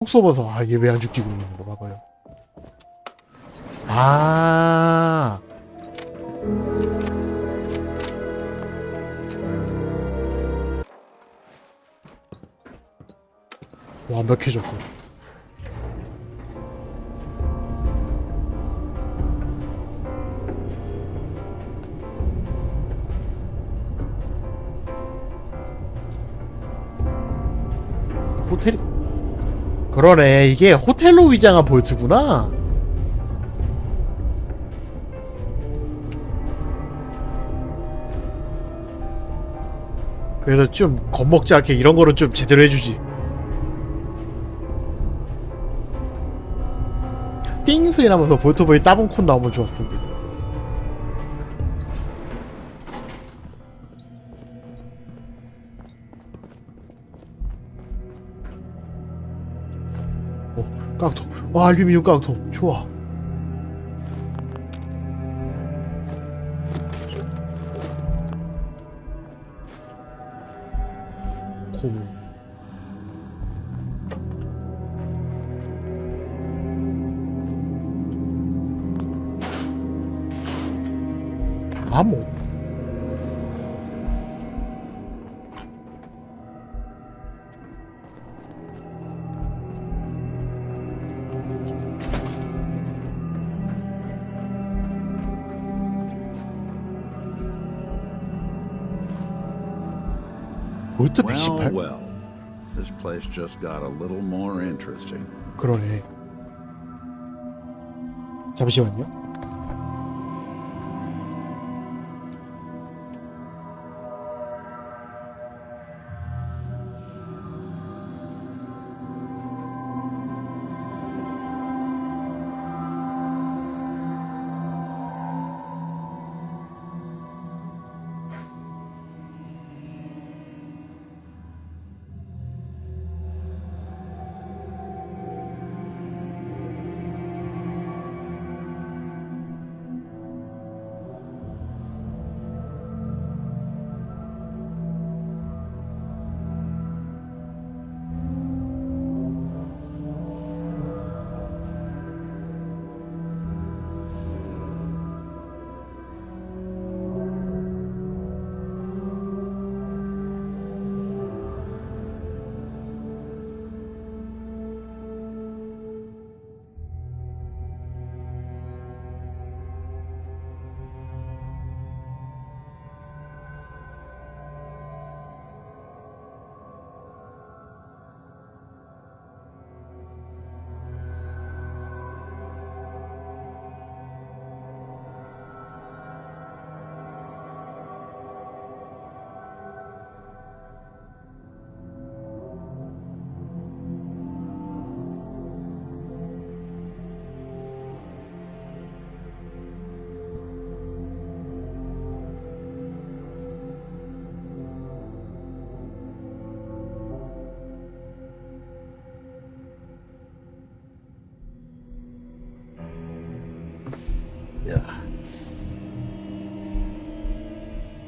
톡 쏘면서 아 얘 왜 안 죽지 그러는 거 봐봐요. 아 완벽해졌고. 호텔이 그러네. 이게 호텔로 위장한 볼트구나. 그래서 좀 겁먹지 않게 이런 거는 좀 제대로 해주지. 띵 소리 나면서 볼트보이 따봉 콘 나오면 좋았을 텐데. 깡통. 와 알루미늄 깡통 좋아. 고무. 암호. 볼트 118? Well, this place just got a little more interesting. 그러네. 잠시만요.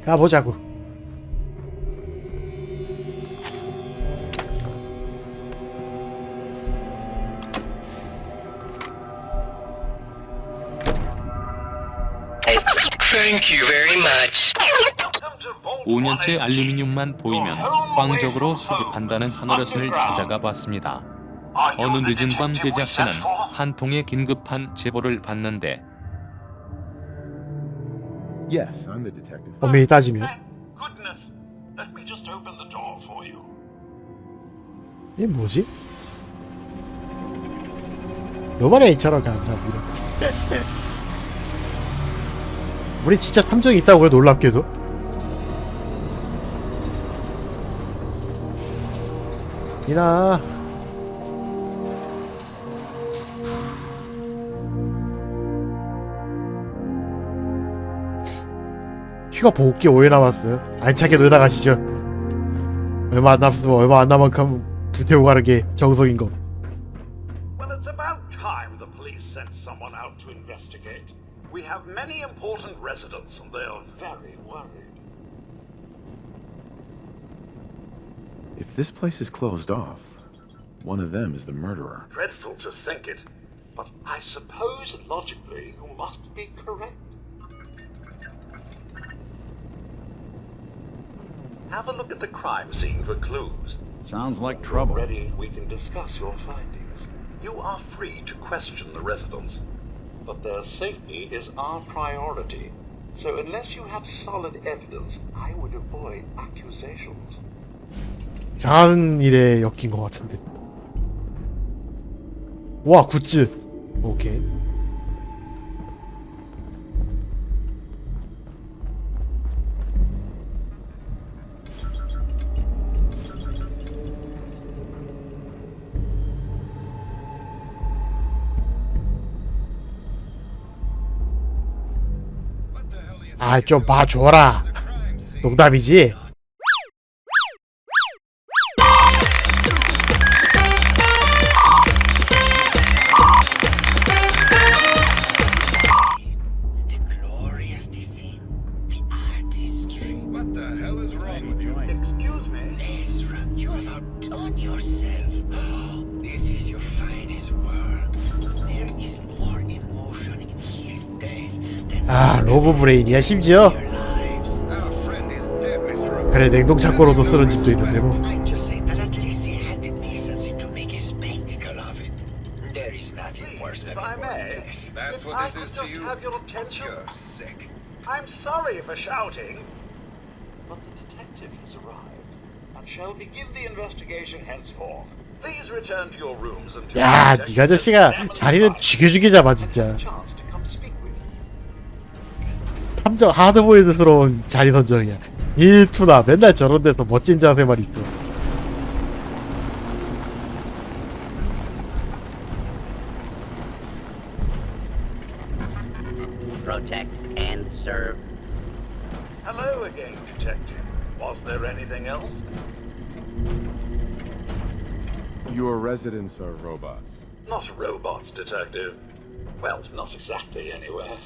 가보자고. Thank you very much. 5년째 알루미늄만 보이면 광적으로 수집한다는 한 어르신을 찾아가 봤습니다. 어느 늦은 밤 제작진은 한 통의 긴급한 제보를 받는데 Yes, I'm the detective. 엄밀히 따지면 Goodness, let me just open the door for you. 이게 뭐지? 요번에 2,000원 감사합니다. 우리 진짜 탐정이 있다고요? 놀랍게도. 이나 휴가 보기 5일 남았어요. 알차게 놀다 가시죠. 얼마 안 남았으면 얼마 안 남만큼 불태우고 가는 게 정석인 거. Well, it's about time the police sent someone out to investigate. We have many important residents and they're very worried. If this place is closed off, One of them is the murderer. Dreadful to think it, but I suppose logically you must be correct. Have a look at the crime scene for clues. Sounds like trouble. Ready, we can discuss your findings. You are free to question the residents, but their safety is our priority. So unless you have solid evidence, I would avoid accusations. 이상한 일에 엮인 것 같은데. 와, 굿즈. 오케이. 아, 좀 봐줘라. 농담이지? The glory of the thing, the artistry. What the hell is wrong with you? Excuse me? Ezra, you have outdone yourself. This is your finest work. There is more emotion in his death than 아, 로브 브레인이야 심지어? your lives. Our friend is dead, Mr. 그래, 냉동창고로도 쓰는 집도 있는데 뭐. I just say that at least he had the decency to make a spectacle of it. There is nothing worse Please, than if I may, That's if what I this could is to just you? have your attention. You're sick. I'm sorry for shouting, but the detective has arrived and shall begin the investigation henceforth. Please return to your rooms until 야, the 니가 자식아 자리는 죽여주게 잡아 진짜. chance to come speak with you. 탐정 하드보일드스러운 자리 선정이야. 일투나 맨날 저런 데서 멋진 자세만 있어. Protect and serve. Hello again, detective. Was there anything else? Your residents are robots. Not robots, detective. Well, not exactly, anyway.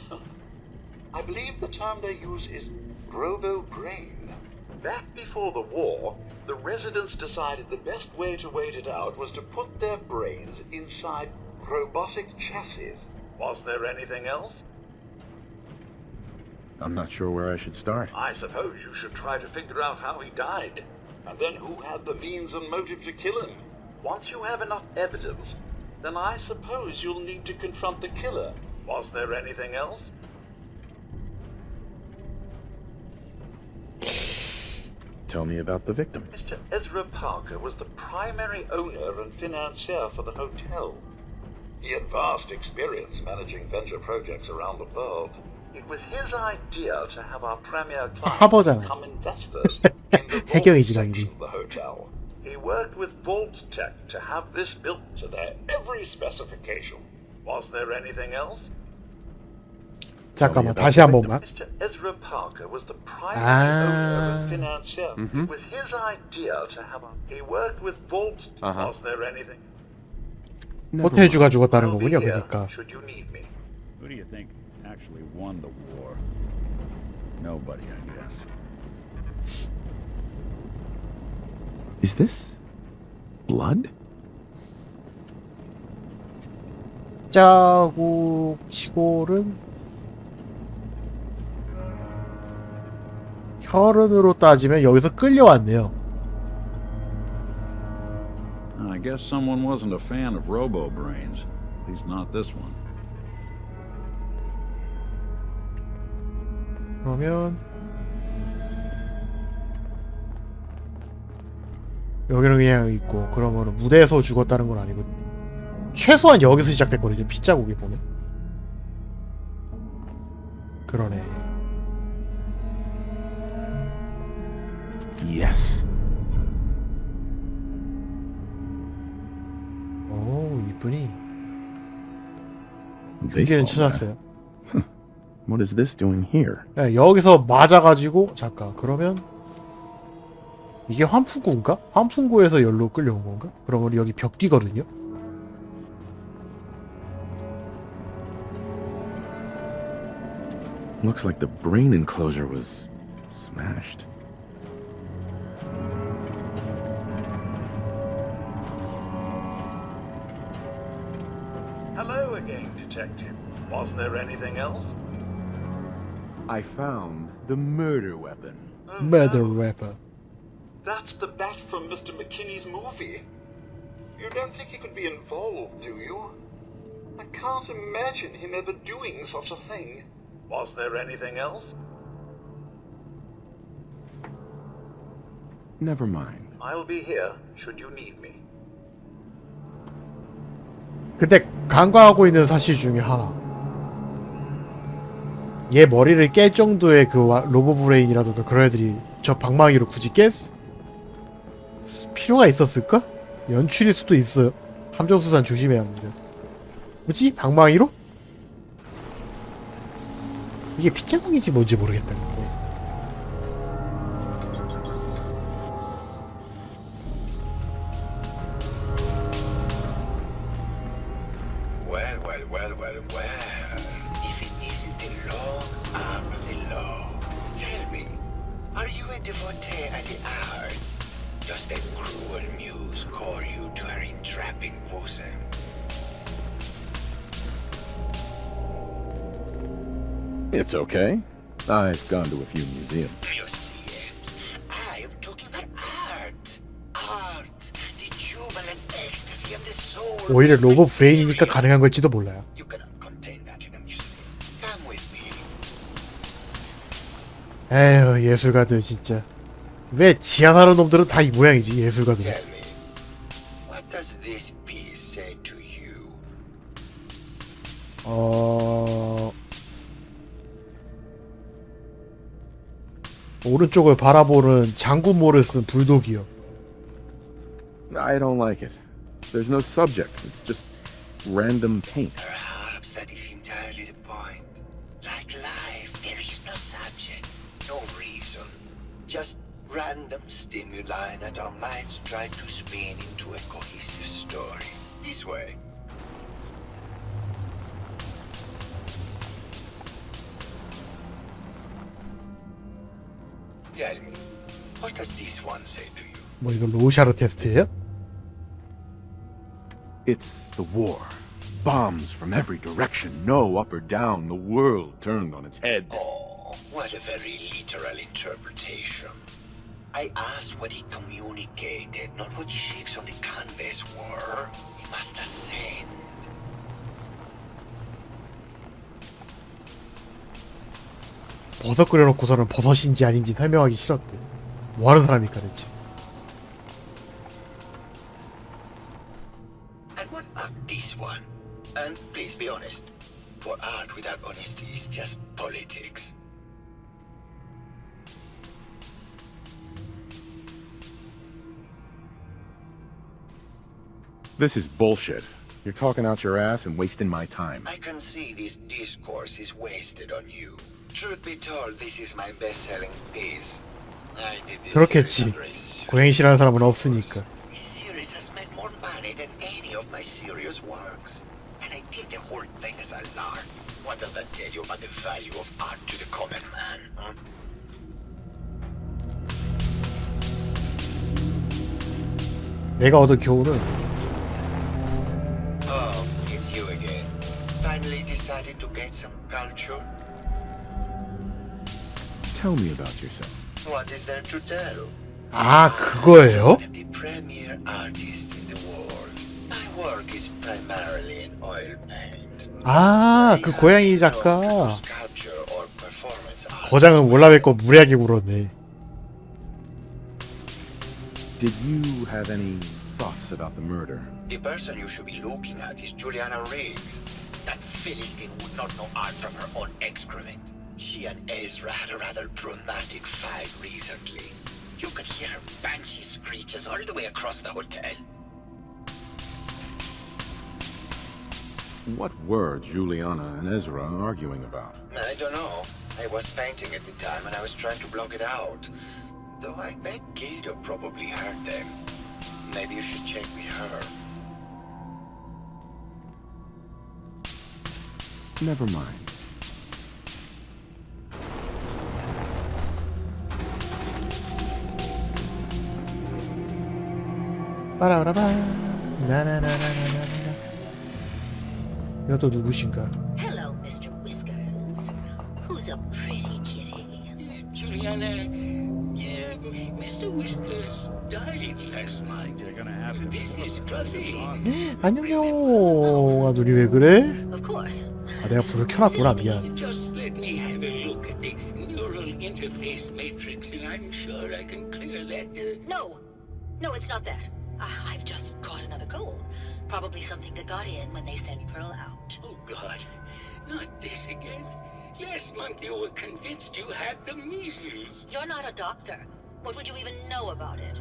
I believe the term they use is robo-brain. Back before the war, the residents decided the best way to wait it out was to put their brains inside robotic chassis. Was there anything else? I'm not sure where I should start. I suppose you should try to figure out how he died, and then who had the means and motive to kill him. Once you have enough evidence, then I suppose you'll need to confront the killer. Was there anything else? Tell me about the victim. Mr. Ezra Parker was the primary owner and financier for the hotel. He had vast experience managing venture projects around the world. It was his idea to have our premier clients 하버잖아. become investors in the vault 해경이지, section 당연히. of the hotel. He worked with Vault Tech to have this built to their every specification. Was there anything else? 잠깐만 다시 한 번만. Mr. Ezra Parker was the primary Ah. owner and financier. It was his idea to have our... He worked with Vault. Was there anything? 호텔주가 죽었다는 I'll be 거군요. here 그러니까. should you need me. Who do you think actually won the war? Nobody, I guess. Is this blood? 자국 치골은 혈흔으로 따지면 여기서 끌려왔네요. I guess someone wasn't a fan of robo-brains. At least not this one. 그러면 여기는 그냥 있고 그러면 무대에서 죽었다는 건 아니고 최소한 여기서 시작됐거든요. 핏자국이 보면 그러네. Yes. 오 이분이 Baseball 여기는 찾았어요. bat. What is this doing here? 야, 여기서 맞아가지고 잠깐 그러면 이게 환풍구인가? 환풍구에서 열로 끌려온 건가? 그러면 여기 벽 뒤거든요. Looks like the brain enclosure was smashed. Hello again, Detective. Was there anything else? I found the murder weapon. Oh, Murder no. rapper. That's the bat from Mr. McKinney's movie. You don't think he could be involved, do you? I can't imagine him ever doing such a thing. Was there anything else? Never mind. I'll be here should you need me. 근데 간과하고 있는 사실 중에 하나. 얘 머리를 깰 정도의 그 로보 브레인이라던가 그런 애들이 저 방망이로 굳이 필요가 있었을까? 연출일 수도 있어요. 함정수산 조심해야 합니다. 굳이 방망이로? 이게 핏자국인지 뭔지 모르겠다. 근데. Well. If it isn't the long arm of the law. Tell me, are you a devotee of the arts? Does that cruel muse call you to her entrapping bosom? It's okay. I've gone to a few museums. Museums? I am talking about art. Art. The jubilant ecstasy of the soul. 오히려 로보 브레인이니까 가능한 걸지도 몰라요. You cannot contain that in a museum. Come with me. 에휴 예술가들 진짜. 왜 지하 사는 놈들은 다 이 모양이지 예술가들. Tell me, what does this piece say to you? 오른쪽을 바라보는 장군모를 쓴 불독이요. I don't like it. There's no subject. It's just random paint. Perhaps that is entirely the point. Like life, there is no subject, no reason. Just random stimuli that our minds try to spin into a cohesive story. This way. Tell me, what does this one say to you? 뭐 이거 로샤르 테스트예요? It's the war. Bombs from every direction. No up or down. The world turned on its head. Oh, what a very literal interpretation. I asked what he communicated, not what the shapes on the canvas were. He must have said. 버섯 끓여놓고서는 버섯인지 아닌지 설명하기 싫었대. 뭐하는 사람일까 대체. And what about this one? And please be honest. For art without honesty is just politics. This is bullshit. You're talking out your ass and wasting my time. I can see this discourse is wasted on you. Truth be told, this is my best-selling piece. I did this 그렇겠지. series under a serious 고양이 싫어하는 사람은 없으니까. This series has made more money than any of my serious works. And I did the whole thing as a lark. What does that tell you about the value of art to the common man, huh? 내가 얻은 교훈은 Oh, it's you again. Finally decided to get some culture? Tell me about yourself. What is there to tell? 아 그거예요? I'm the premier artist in the world. My work is primarily in oil paint. 아 그 고양이 작가. Sculpture or performance art. 거장은 몰라뵙고 무례하게 굴었네. Did you have any thoughts about the murder? The person you should be looking at is Juliana Riggs. That Philistine would not know art from her own excrement. She and Ezra had a rather dramatic fight recently. You could hear her banshee screeches all the way across the hotel. What were Juliana and Ezra arguing about? I don't know. I was painting at the time and I was trying to block it out. Though I bet Guido probably heard them. Maybe you should check with her. Never mind. 빠라바라바 나나나나나나나 이것도 누구신가? Hello, Mr. Whiskers. Who's a pretty kitty? Juliana, Mr. Whiskers died last night. You're gonna have to. This is Scruffy. 안녕요. 아, 눈이 왜 그래? Of course. 아, 내가 불을 켜놨구나. 미안. Just let me have a look at the neural interface matrix, and I'm sure I can clear that. No, it's not that. I've just caught another cold. Probably something that got in when they sent Pearl out. Oh God, not this again. Last month you were convinced you had the measles. You're not a doctor. What would you even know about it?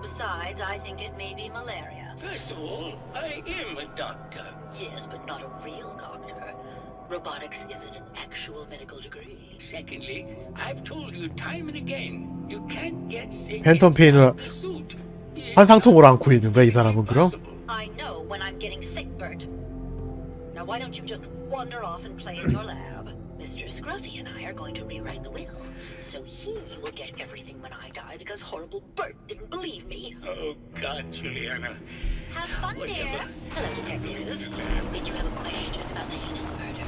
Besides, I think it may be malaria. First of all, I am a doctor. Yes, but not a real doctor. Robotics isn't an actual medical degree. Secondly, I've told you time and again, you can't get sick 팬텀 페인을 inside the suit. 환상통으로 안고 있는 거야, 이 사람은 그럼? I know when I'm getting sick, Bert. Now why don't you just wander off and play in your lab? Mr. Scruffy and I are going to rewrite the will. So he will get everything when I die because horrible Bert didn't believe me. Oh God, Juliana. Have fun, dear. Whatever. Hello, Detective. Did you have a question about the heinous murder?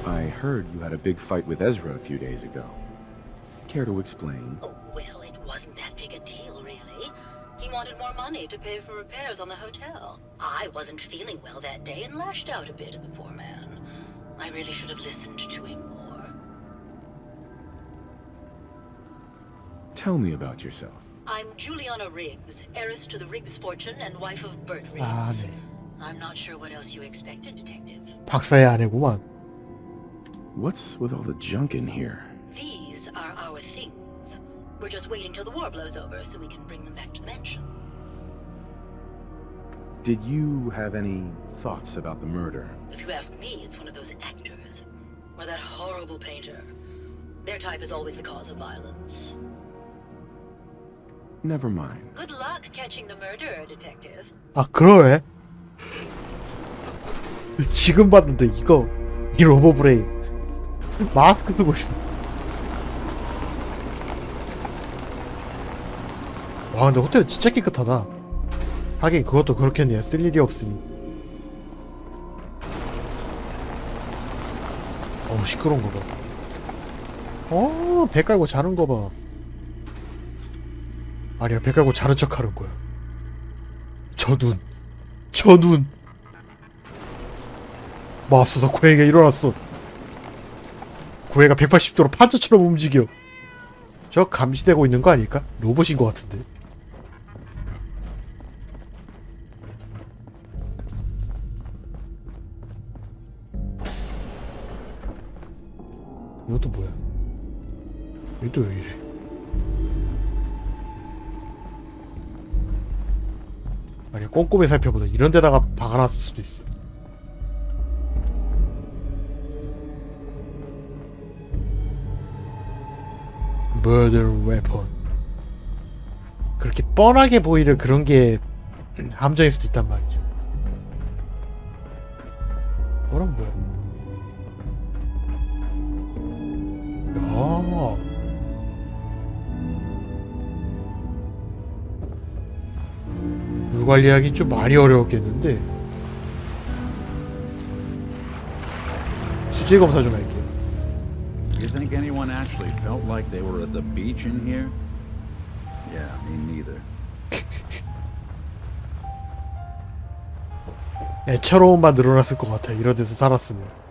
I heard you had a big fight with Ezra a few days ago. Care to explain? Oh, well, it wasn't that big a deal, really. He wanted more money to pay for repairs on the hotel. I wasn't feeling well that day and lashed out a bit at the poor man. I really should have listened to him more. Tell me about yourself. I'm Juliana Riggs, heiress to the Riggs fortune and wife of Bert Riggs. 아, 네. I'm not sure what else you expected, Detective. 박사의 아내구만. What's with all the junk in here? These are our things. We're just waiting till the war blows over so we can bring them back to the mansion. Did you have any thoughts about the murder? If you ask me, it's one of those actors. Or that horrible painter. Their type is always the cause of violence. Never mind. Good luck catching the murderer, Detective. 아, 그러네. 지금 봤는데 이거 이 로보 브레인 마스크 쓰고 있어. 와, 근데 호텔 진짜 깨끗하다. 하긴 그것도 그렇겠네. 쓸 일이 없으니. 어우, 시끄러운 거 봐. 배 깔고 자는 거 봐. 아니야, 배 깔고 자는 척 하는 거야. 저 눈. 맙소사, 고양이가 일어났어. 고양이가 180도로 판처처럼 움직여. 저 감시되고 있는 거 아닐까? 로봇인 거 같은데. 이것도 뭐야? 이것도 왜 이래? 아니야, 꼼꼼히 살펴보다 이런 데다가 박아놨을 수도 있어. Murder weapon. 그렇게 뻔하게 보이는 그런 게 함정일 수도 있단 말이죠. 뭐란 뭐야? 야. 물 관리하기 좀 많이 어려웠겠는데. 수질 검사 좀 할게요. You think anyone actually felt like they were at the beach in here? Yeah, me neither. 애처로움만 늘어났을 것 같아. 이런 데서 살았으면.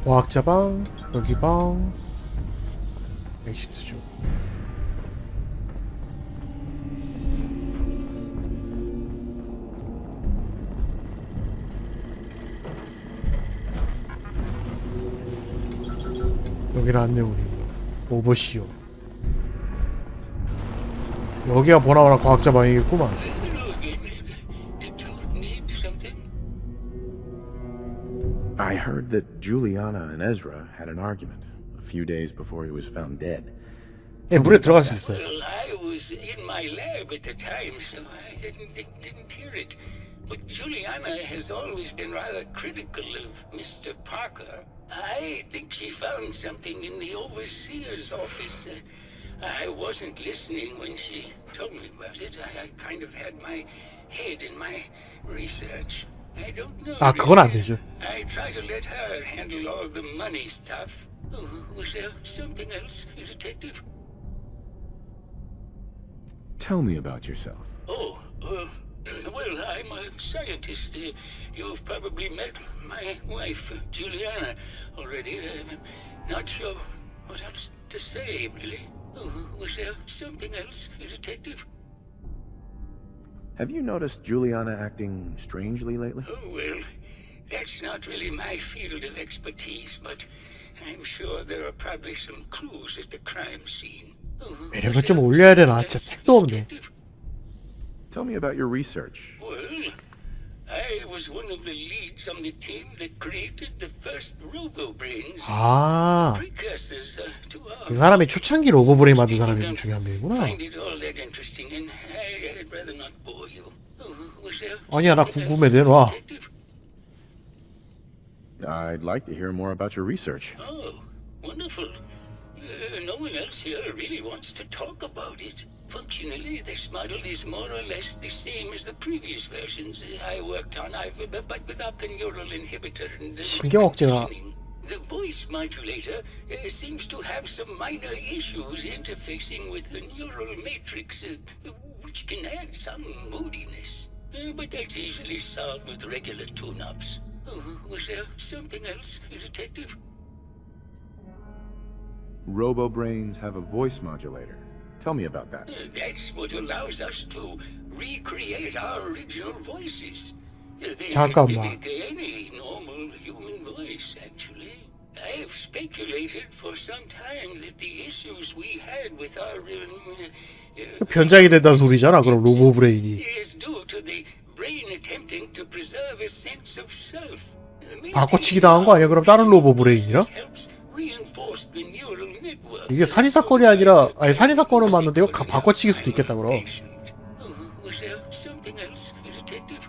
과학자 방, 여기 방, 엑시트죠. 여기를 안내우리 오버시어. 여기가 보나마나 과학자 방이겠구만. I heard that Juliana and Ezra had an argument a few days before he was found dead. 예, 물에 들어갈 수 있어요. Well, I was in my lab at the time, so I didn't hear it. But Juliana has always been rather critical of Mr. Parker. I think she found something in the overseer's office. I wasn't listening when she told me about it. I kind of had my head in my research. I don't know. 아, 그건 안 되죠. I try to let her handle all the money stuff. Oh, was there something else, Detective? Tell me about yourself. Oh, well, I'm a scientist. You've probably met my wife, Juliana, already. I'm not sure what else to say, really. Oh, was there something else, Detective? Have you noticed Juliana acting strangely lately? Oh, well, that's not really my field of expertise, but I'm sure there are probably some clues at the crime scene. Oh, 매력을 좀 올려야 되나? 진짜 택도 없네. Tell me about your research. Well, I was one of the leads on the team that created the first robo-brains. 아, Precursors to 그 our... 사람이 초창기 로봇브레인 만든 사람이 중요한 배구나. Find it all that interesting, and I'd rather not bore you. Oh, was there 아니야, 나 something 궁금해. else, 내놔. Detective? I'd like to hear more about your research. Oh, wonderful. No one else here really wants to talk about it. Functionally, this model is more or less the same as the previous versions I worked on, but without the neural inhibitor and the 신경 억제가 The voice modulator seems to have some minor issues interfacing with the neural matrix, which can add some moodiness. But that's easily solved with regular tune-ups. Was there something else, Detective? Robo-brains have a voice modulator. Tell me about that. That's what allows us to recreate our original voices. They 잠깐만. mimic any normal human voice, actually. I've speculated for some time that the issues we had with our 변장이 된다는 소리잖아. 그럼 로봇브레인이. is due to the brain attempting to preserve a sense of self. 바꿔치기 당한 거 아니야? 그럼 다른 로봇브레인이라? Helps reinforce the neural network. 이게 살인사건이 아니라, 아니 살인사건은 맞는데 이거 바꿔치기일 수도 있겠다 그럼. Was there something else, Detective?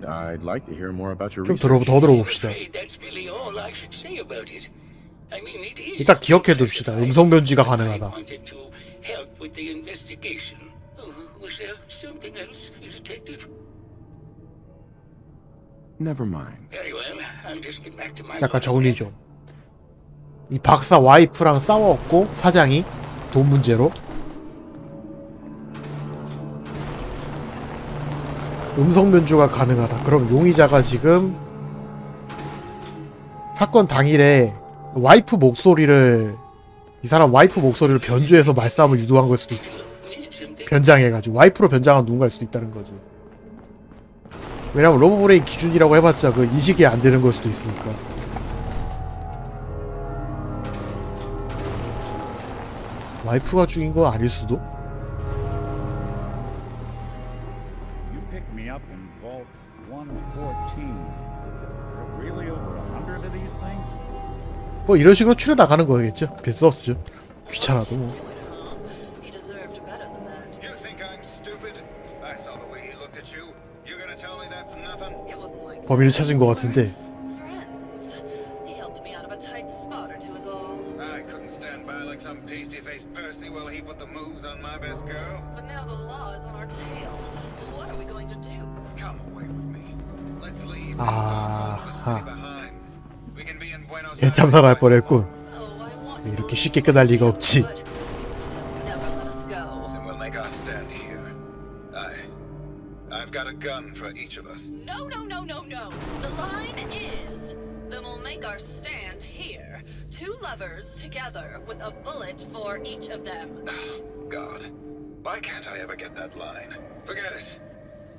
I'd like to hear more about your 좀 research. 더 들어봅시다. That's really all I should say about it. I mean, it is. 일단 기억해둡시다. 음성 변지가 가능하다. I wanted to help with the investigation. Was there something else, Detective? Never mind. Very well. I'll just get back to my. 잠깐 정리 좀. 이 박사 와이프랑 싸웠고 사장이 돈 문제로 음성 변조가 가능하다. 그럼 용의자가 지금 사건 당일에 와이프 목소리를 이 사람 와이프 목소리를 변조해서 말싸움을 유도한 걸 수도 있어. 변장해가지고 와이프로 변장한 누군가일 수도 있다는 거지. 왜냐면 로봇브레인 기준이라고 해봤자 그 인식이 안 되는 걸 수도 있으니까. 와이프가 죽인 거 아닐 수도? You picked me up in Vault 114. There are really over 100 of these things? 뭐 이런 식으로 추려 나가는 거겠죠. 별 수 없죠. 귀찮아도 뭐. He deserved better than that. You think I'm stupid? I saw the way he looked at you. You gonna tell me that's nothing? It wasn't like 범인을 찾은 것 같은데. friends. He helped me out of a tight spot or two is all. I couldn't stand by like some pasty-faced Percy while he put the moves on my best girl. But now the law is on our tail. What are we going to do? Come away with me. Let's leave. 아하. behind. We can be in Buenos 개참살할 뻔했군. Oh, I want to 이렇게 쉽게 끝날 리가 없지. but they'll never let us go. And we'll make our stand here. I've got a gun for each of us. No, no, no, no, no. The line is, then we'll make our stand here. Two lovers together with a bullet for each of them. God, why can't I ever get that line? Forget it.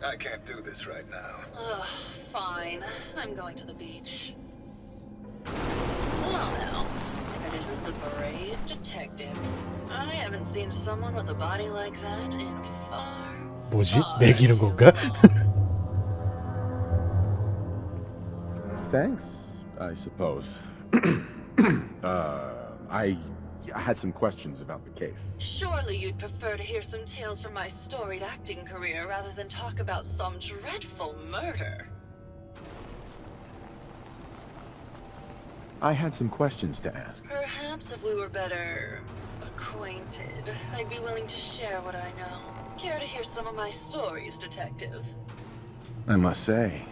I can't do this right now. Ugh, fine. I'm going to the beach. Well now, if it isn't the brave detective. I haven't seen someone with a body like that in far. 뭐지? 매기는 건가? Thanks, I suppose. I I had some questions about the case. Surely you'd prefer to hear some tales from my storied acting career rather than talk about some dreadful murder. I had some questions to ask. Perhaps if we were better acquainted, I'd be willing to share what I know. Care to hear some of my stories, Detective? I must say,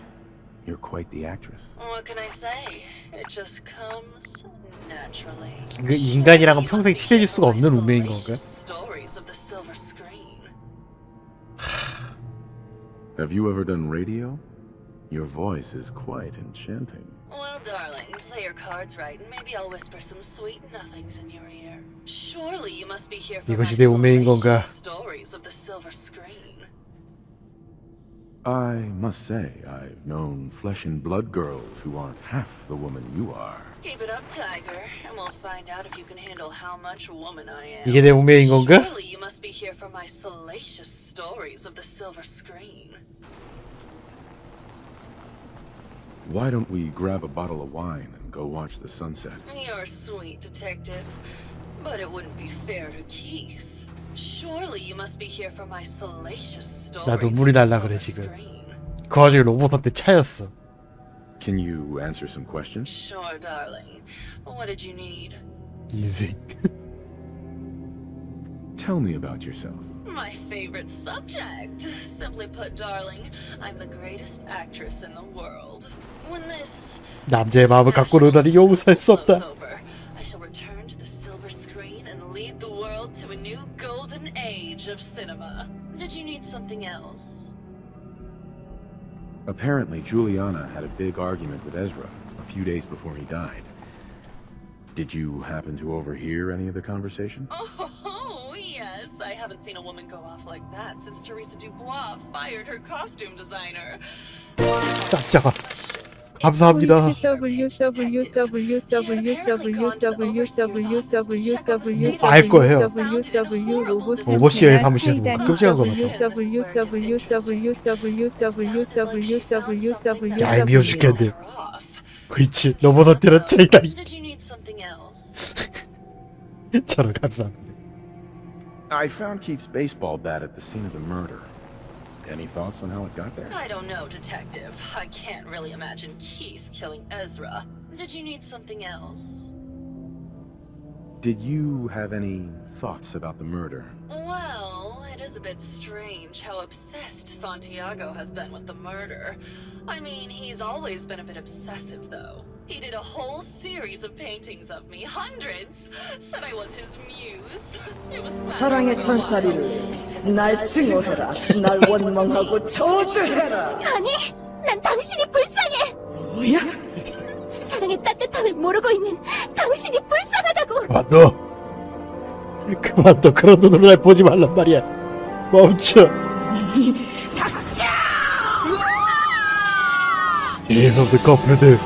you're quite the actress. What can I say? It just comes naturally. 그 인간이랑은 평생 친해질 수가 없는 운명인 건가? Stories of the silver screen. Have you ever done radio? Your voice is quite enchanting. Well, darling, play your cards right, and maybe I'll whisper some sweet nothings in your ear. Surely you must be here for 이것이 내 운명인 건가? stories of the silver screen. I must say, I've known flesh and blood girls who aren't half the woman you are. Keep it up, Tiger, and we'll find out if you can handle how much woman I am. 이게 내 운명인 건가? Surely you must be here for my salacious stories of the silver screen. Why don't we grab a bottle of wine and go watch the sunset? You're sweet, Detective, but it wouldn't be fair to Keith. Surely you must be here for my salacious stories. 나 눈물이 날라 그래 지금. 그 와중에 로봇한테 차였어. Can you answer some questions? Sure, darling. What did you need? 인생. Tell me about yourself. My favorite subject. Simply put, darling, I'm the greatest actress in the world. When this 남자의 마음을 갖고 노다니 용서할 수 없다. over, I shall return to the silver screen and lead the world to a new golden age of cinema. Did you need something else? Apparently, Juliana had a big argument with Ezra a few days before he died. Did you happen to overhear any of the conversation? Oh, yes. I haven't seen a woman go off like that since Teresa Dubois fired her costume designer. 깜짝아. 감사합니다. 알 거예요. 오버시어의 사무실에서 뭐 끔찍한 거 같아. 얄미워 죽겠네. 그렇지. 로봇한테는 제이다리. Did you need something else? 저런 감사합니다. I found Keith's baseball bat at the scene of the murder. Any thoughts on how it got there? I don't know, Detective. I can't really imagine Keith killing Ezra. Did you need something else? Did you have any thoughts about the murder? Well, it is a bit strange how obsessed Santiago has been with the murder. I mean, he's always been a bit obsessive, though. He did a whole series of paintings of me, hundreds. Said I was his muse. It was 사랑의 천사리를 날 증오해라. 날 원망하고 저주해라. 아니, 난 당신이 불쌍해. 뭐야? 사랑의 따뜻함을 모르고 있는 당신이 불쌍하다고. 그만 둬. 그런 눈으로 날 보지 말란 말이야. 멈춰. 예선들 커플들.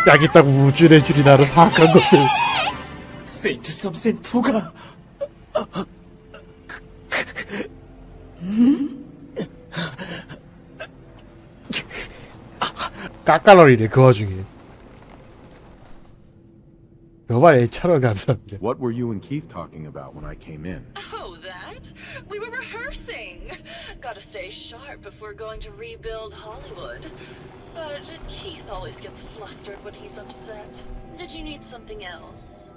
약 있다고 우쭐해주리 나는 파악한 것들. 세인트 썸센 포가. 깎아러리네 그 와중에. 여발 애처럼 감사합니다. What were you and Keith talking about when I came in? Oh, that? We were rehearsing. Gotta stay sharp if we're going to rebuild Hollywood. But Keith always gets flustered when he's upset. Did you need something else?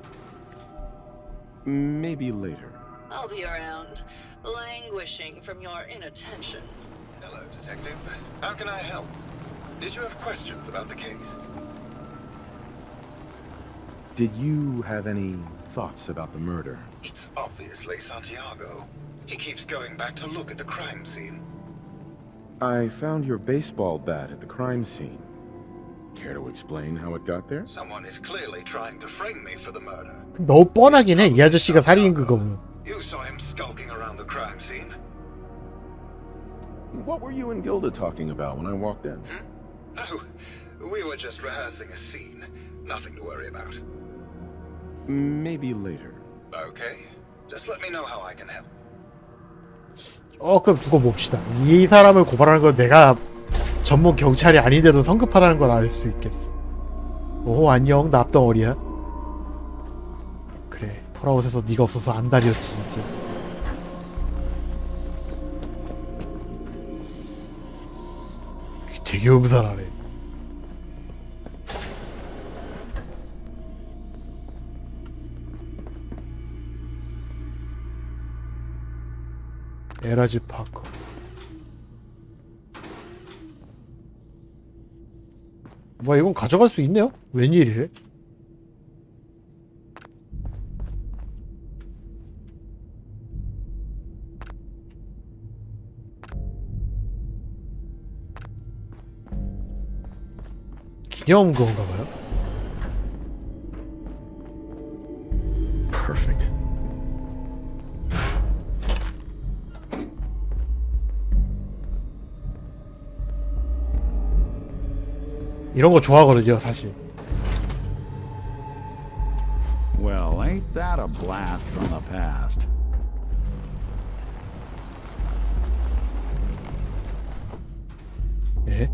Maybe later. I'll be around, languishing from your inattention. Hello, Detective. How can I help? Did you have questions about the case? Did you have any thoughts about the murder? It's obviously Santiago. He keeps going back to look at the crime scene. I found your baseball bat at the crime scene. Care to explain how it got there? Someone is clearly trying to frame me for the murder. 너무 뻔하긴 해. 이 아저씨가 살인인 그거면. You saw him skulking around the crime scene? What were you and Gilda talking about when I walked in? Oh, we were just rehearsing a scene. Nothing to worry about. Maybe later. Okay. Just let me know how I can help. 조금 두고 봅시다. 이 사람을 고발하는 건 내가 전문 경찰이 아닌데도 성급하다는 걸 알 수 있겠어. 오 안녕 납덩어리야. 폴아웃에서 네가 없어서 안달이었지 진짜. 되게 음산하네. 에라지파크. 뭐야, 이건 가져갈 수 있네요? 웬일이래? 기념 그건가봐요? Perfect. 이런 거 좋아하거든요, 사실. Well, ain't that a blast from the past? 에?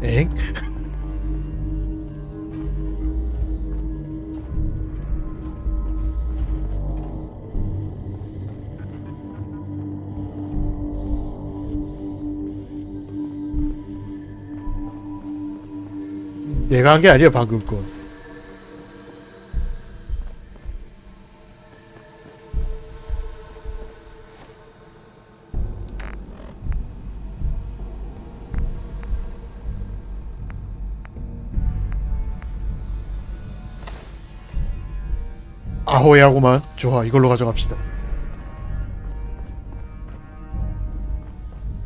엥? 내가 한 게 아니야 방금 건. 아호야구만. 좋아, 이걸로 가져갑시다.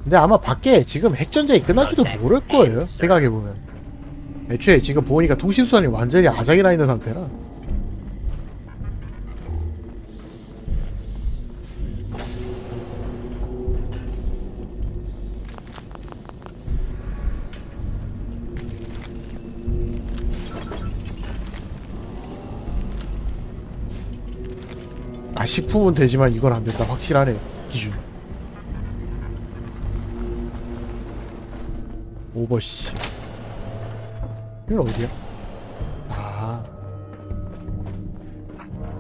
근데 아마 밖에 지금 핵전쟁이 끝날지도 모를 거예요, 생각해보면. 애초에 지금 보니까 통신수단이 완전히 아작이 나 있는 상태라. 아, 식품은 되지만 이건 안 된다. 확실하네, 기준. 오버씨. 이건 어디야? 아,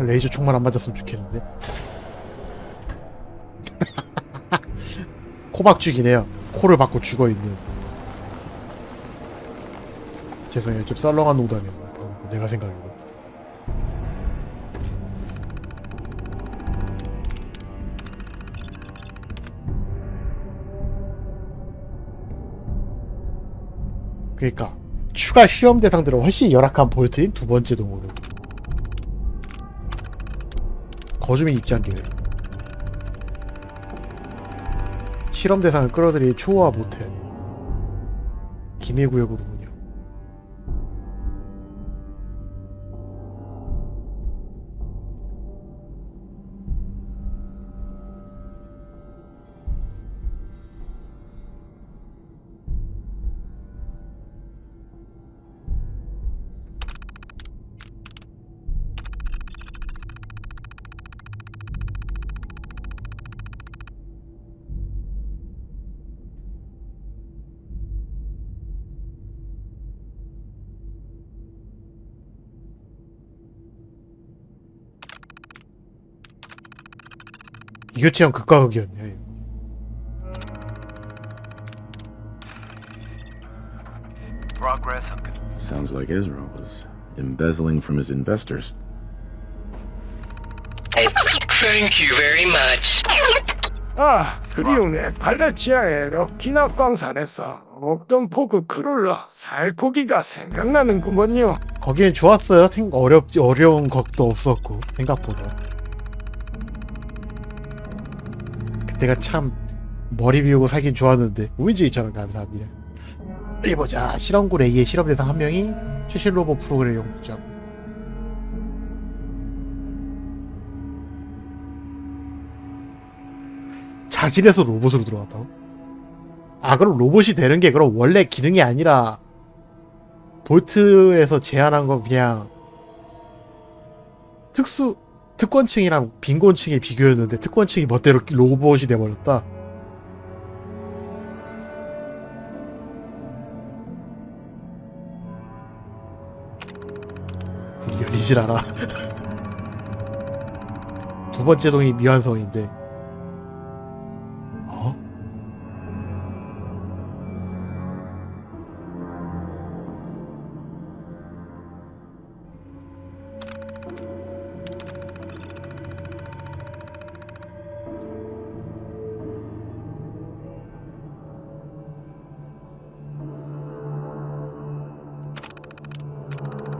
레이저 총만 안 맞았으면 좋겠는데. 코박죽이네요. 코를 받고 죽어있는. 죄송해요, 좀 썰렁한 농담이었나. 내가 생각해도. 그러니까 추가 실험 대상들은 훨씬 열악한 볼트인 두 번째 동호로. 거주민 입장길. 실험 대상을 끌어들인 초호화 모텔. 기밀구역으로군요. 이교체형 극과 극이었네요. Sounds like Ezra was embezzling from his investors. Thank you very much. 아, 그리우네. 발레치아의 럭키나 광산에서 먹던 포그 크롤러 살코기가 생각나는구먼요. 거기엔 좋았어요. 어려운 것도 없었고 생각보다. 그때가 참 머리 비우고 살긴 좋았는데. 우인지 2,000원 감사합니다. 어디 보자. 실험구 A의 실험 대상 한 명이 최신 로봇 프로그램 연구자고. 자진해서 로봇으로 들어갔다고? 아, 그럼 로봇이 되는 게 그럼 원래 기능이 아니라 볼트에서 제한한 건 그냥 특권층이랑 빈곤층의 비교였는데 특권층이 멋대로 로봇이 돼버렸다. 보이질 않아. 두 번째 동이 미완성인데. 어?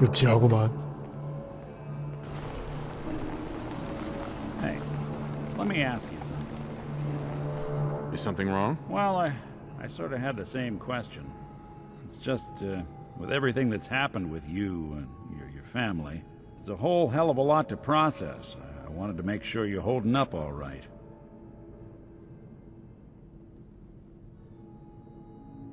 엽지하구만. Hey, let me ask you something. Is something wrong? Well, I sort of had the same question. It's just, with everything that's happened with you and your family, it's a whole hell of a lot to process. I wanted to make sure you're holding up all right.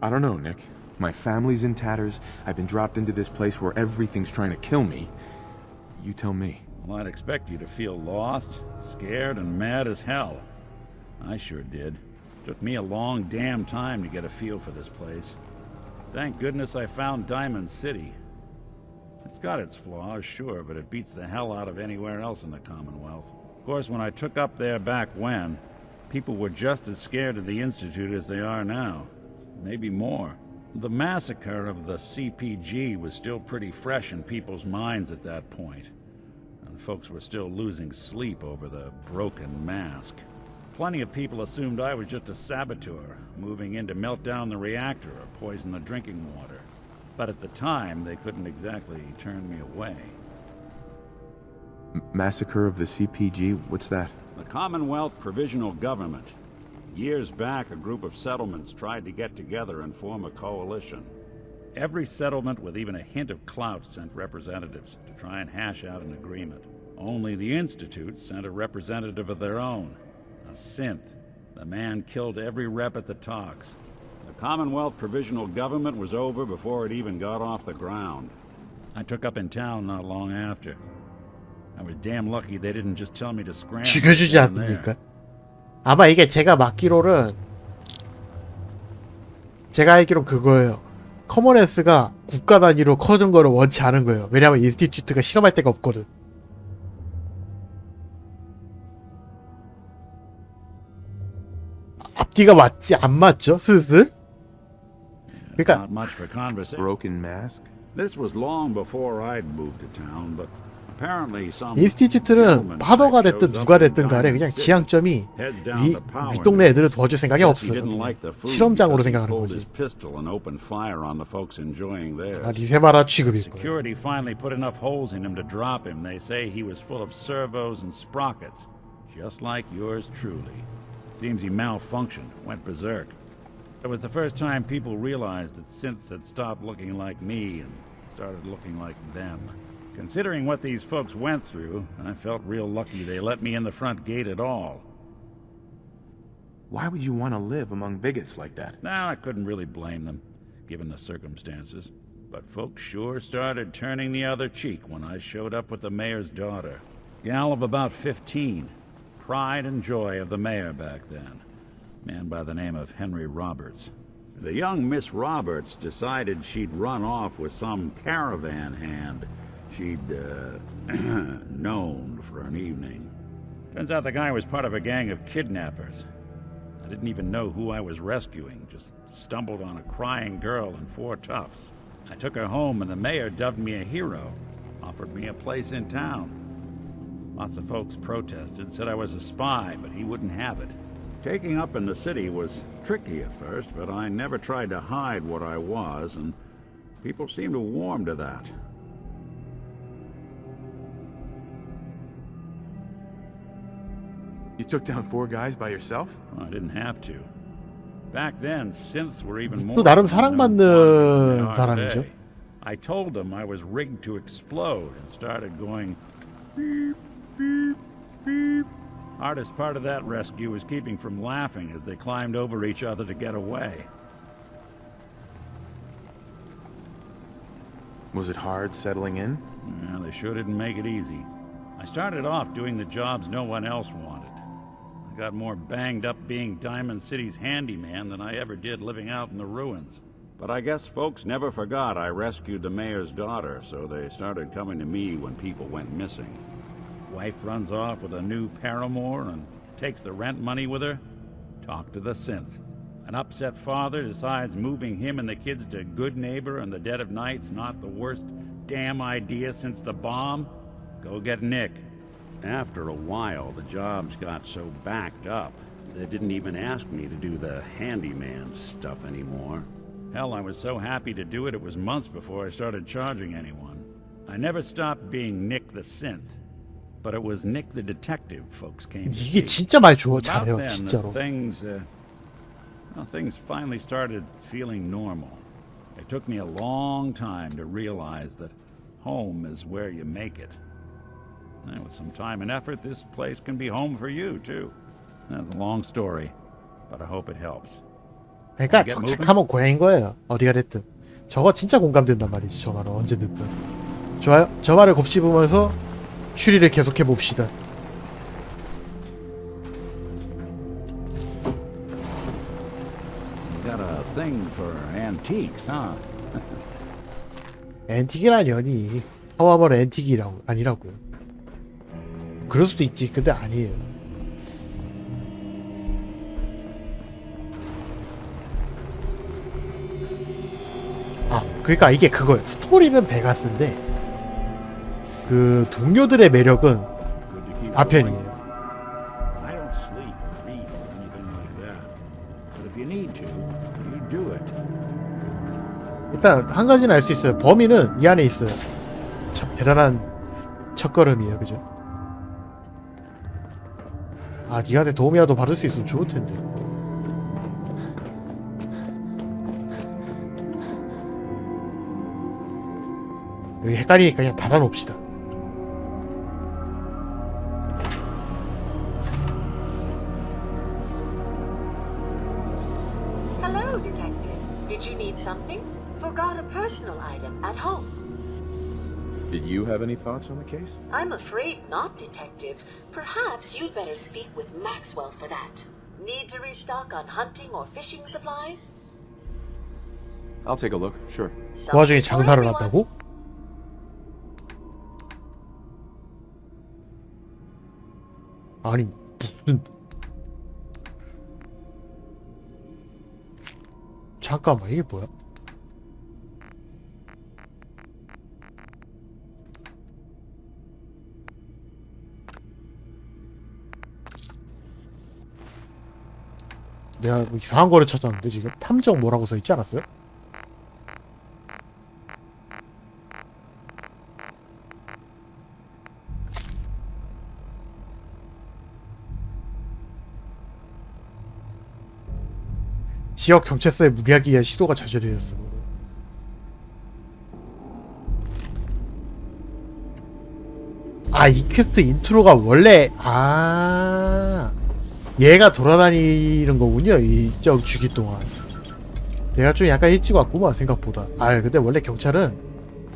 I don't know, Nick. My family's in tatters. I've been dropped into this place where everything's trying to kill me. You tell me. Well, I'd expect you to feel lost, scared, and mad as hell. I sure did. Took me a long damn time to get a feel for this place. Thank goodness I found Diamond City. It's got its flaws, sure, but it beats the hell out of anywhere else in the Commonwealth. Of course, when I took up there back when, people were just as scared of the Institute as they are now. Maybe more. The massacre of the CPG was still pretty fresh in people's minds at that point, and folks were still losing sleep over the broken mask. Plenty of people assumed I was just a saboteur, moving in to melt down the reactor or poison the drinking water. But at the time, they couldn't exactly turn me away. Massacre of the CPG? What's that? The Commonwealth Provisional Government. Years back, a group of settlements tried to get together and form a coalition. Every settlement with even a hint of clout sent representatives to try and hash out an agreement. Only the Institute sent a representative of their own, a synth. The man killed every rep at the talks. The Commonwealth Provisional Government was over before it even got off the ground. I took up in town not long after. I was damn lucky they didn't just tell me to scram. 죽여주지 않습니까? 아마 이게 제가 알기로는 그거예요. 커먼헬스가 국가 단위로 커진 거를 원치 않은 거예요. 왜냐면 인스티튜트가 실험할 데가 없거든. 앞뒤가 맞지 안 맞죠? 슬슬? 그러니까 Broken mask? This was long before I'd moved to town, but 인스티튜트는 파더가 됐든 누가 됐든 간에 그냥 지향점이 윗동네 애들을 도와줄 생각이 없어요. 실험장으로 생각하는 거지. 아, 리세마라 취급일 거예요. Security finally put enough holes in him to drop him. They say he was full of servos and sprockets, just like yours truly. Seems he malfunctioned, went berserk. It was the first time people realized that synths had stopped looking like me and started looking like them. Considering what these folks went through, I felt real lucky they let me in the front gate at all. Why would you want to live among bigots like that? Now, I couldn't really blame them, given the circumstances. But folks sure started turning the other cheek when I showed up with the mayor's daughter. Gal of about 15. Pride and joy of the mayor back then. Man by the name of Henry Roberts. The young Miss Roberts decided she'd run off with some caravan hand she'd known for an evening. Turns out the guy was part of a gang of kidnappers. I didn't even know who I was rescuing, just stumbled on a crying girl and 4 toughs. I took her home and the mayor dubbed me a hero, offered me a place in town. Lots of folks protested, said I was a spy, but he wouldn't have it. Taking up in the city was tricky at first, but I never tried to hide what I was, and people seemed to warm to that. You took down 4 guys by yourself? Well, I didn't have to. Back then, synths were even more. 또 나름 사랑받는 사람이죠. I told them I was rigged to explode and started going beep, beep, beep. Hardest part of that rescue was keeping from laughing as they climbed over each other to get away. Was it hard settling in? Yeah, they sure didn't make it easy. I started off doing the jobs no one else wanted. I got more banged up being Diamond City's handyman than I ever did living out in the ruins. But I guess folks never forgot I rescued the mayor's daughter, so they started coming to me when people went missing. Wife runs off with a new paramour and takes the rent money with her. Talk to the synth. An upset father decides moving him and the kids to Good Neighbor in the dead of night's not the worst damn idea since the bomb. Go get Nick. After a while, the jobs got so backed up, they didn't even ask me to do the handyman stuff anymore. Hell, I was so happy to do it, it was months before I started charging anyone. I never stopped being Nick the synth, but it was Nick the detective folks came to 이게 see. 진짜 말 좋아. About 잘해요. then, 진짜로. things finally started feeling normal. It took me a long time to realize that home is where you make it. And with some time and effort, this place can be home for you, too. That's a long story, but I hope it helps. 그러니까 정착하면 고향인 거예요. 어디가 됐든. 저거 진짜 공감된단 말이지. 저 말은 언제 듣든. 좋아요. 저 말을 곱씹으면서 추리를 계속해 봅시다. Got a thing for antiques, huh? 앤틱이라니 아니. 파워볼 앤틱이라고 아니라고요. 그럴 수도 있지. 근데 아니에요. 아, 그러니까 이게 그거예요. 스토리는 베가스인데 그 동료들의 매력은 4편이에요. I don't sleep or read or anything like that. But if you need to, you do it. 일단 한 가지는 알 수 있어요. 범인은 이 안에 있어요. 참 대단한 첫걸음이에요. 그죠? 아, 니한테 도움이라도 받을 수 있으면 좋을 텐데. 여기 헷갈리니까 그냥 닫아놓읍시다. Hello, Detective. Did you need something? Forgot a personal item at home. Did you have any thoughts on the case? I'm afraid not, Detective. Perhaps you'd better speak with Maxwell for that. Need to restock on hunting or fishing supplies? I'll take a look, sure. 그 와중에 장사를 한다고? 아니 무슨 잠깐만 이게 뭐야? 내가 뭐 이상한 거를 찾았는데 지금 탐정 뭐라고 써 있지 않았어요? 지역 경찰서에 무리하기 위한 시도가 좌절되었어. 아, 이 퀘스트 인트로가 원래 얘가 돌아다니는 거군요. 이쪽 주기 동안. 내가 좀 약간 일찍 왔구만 생각보다. 아, 근데 원래 경찰은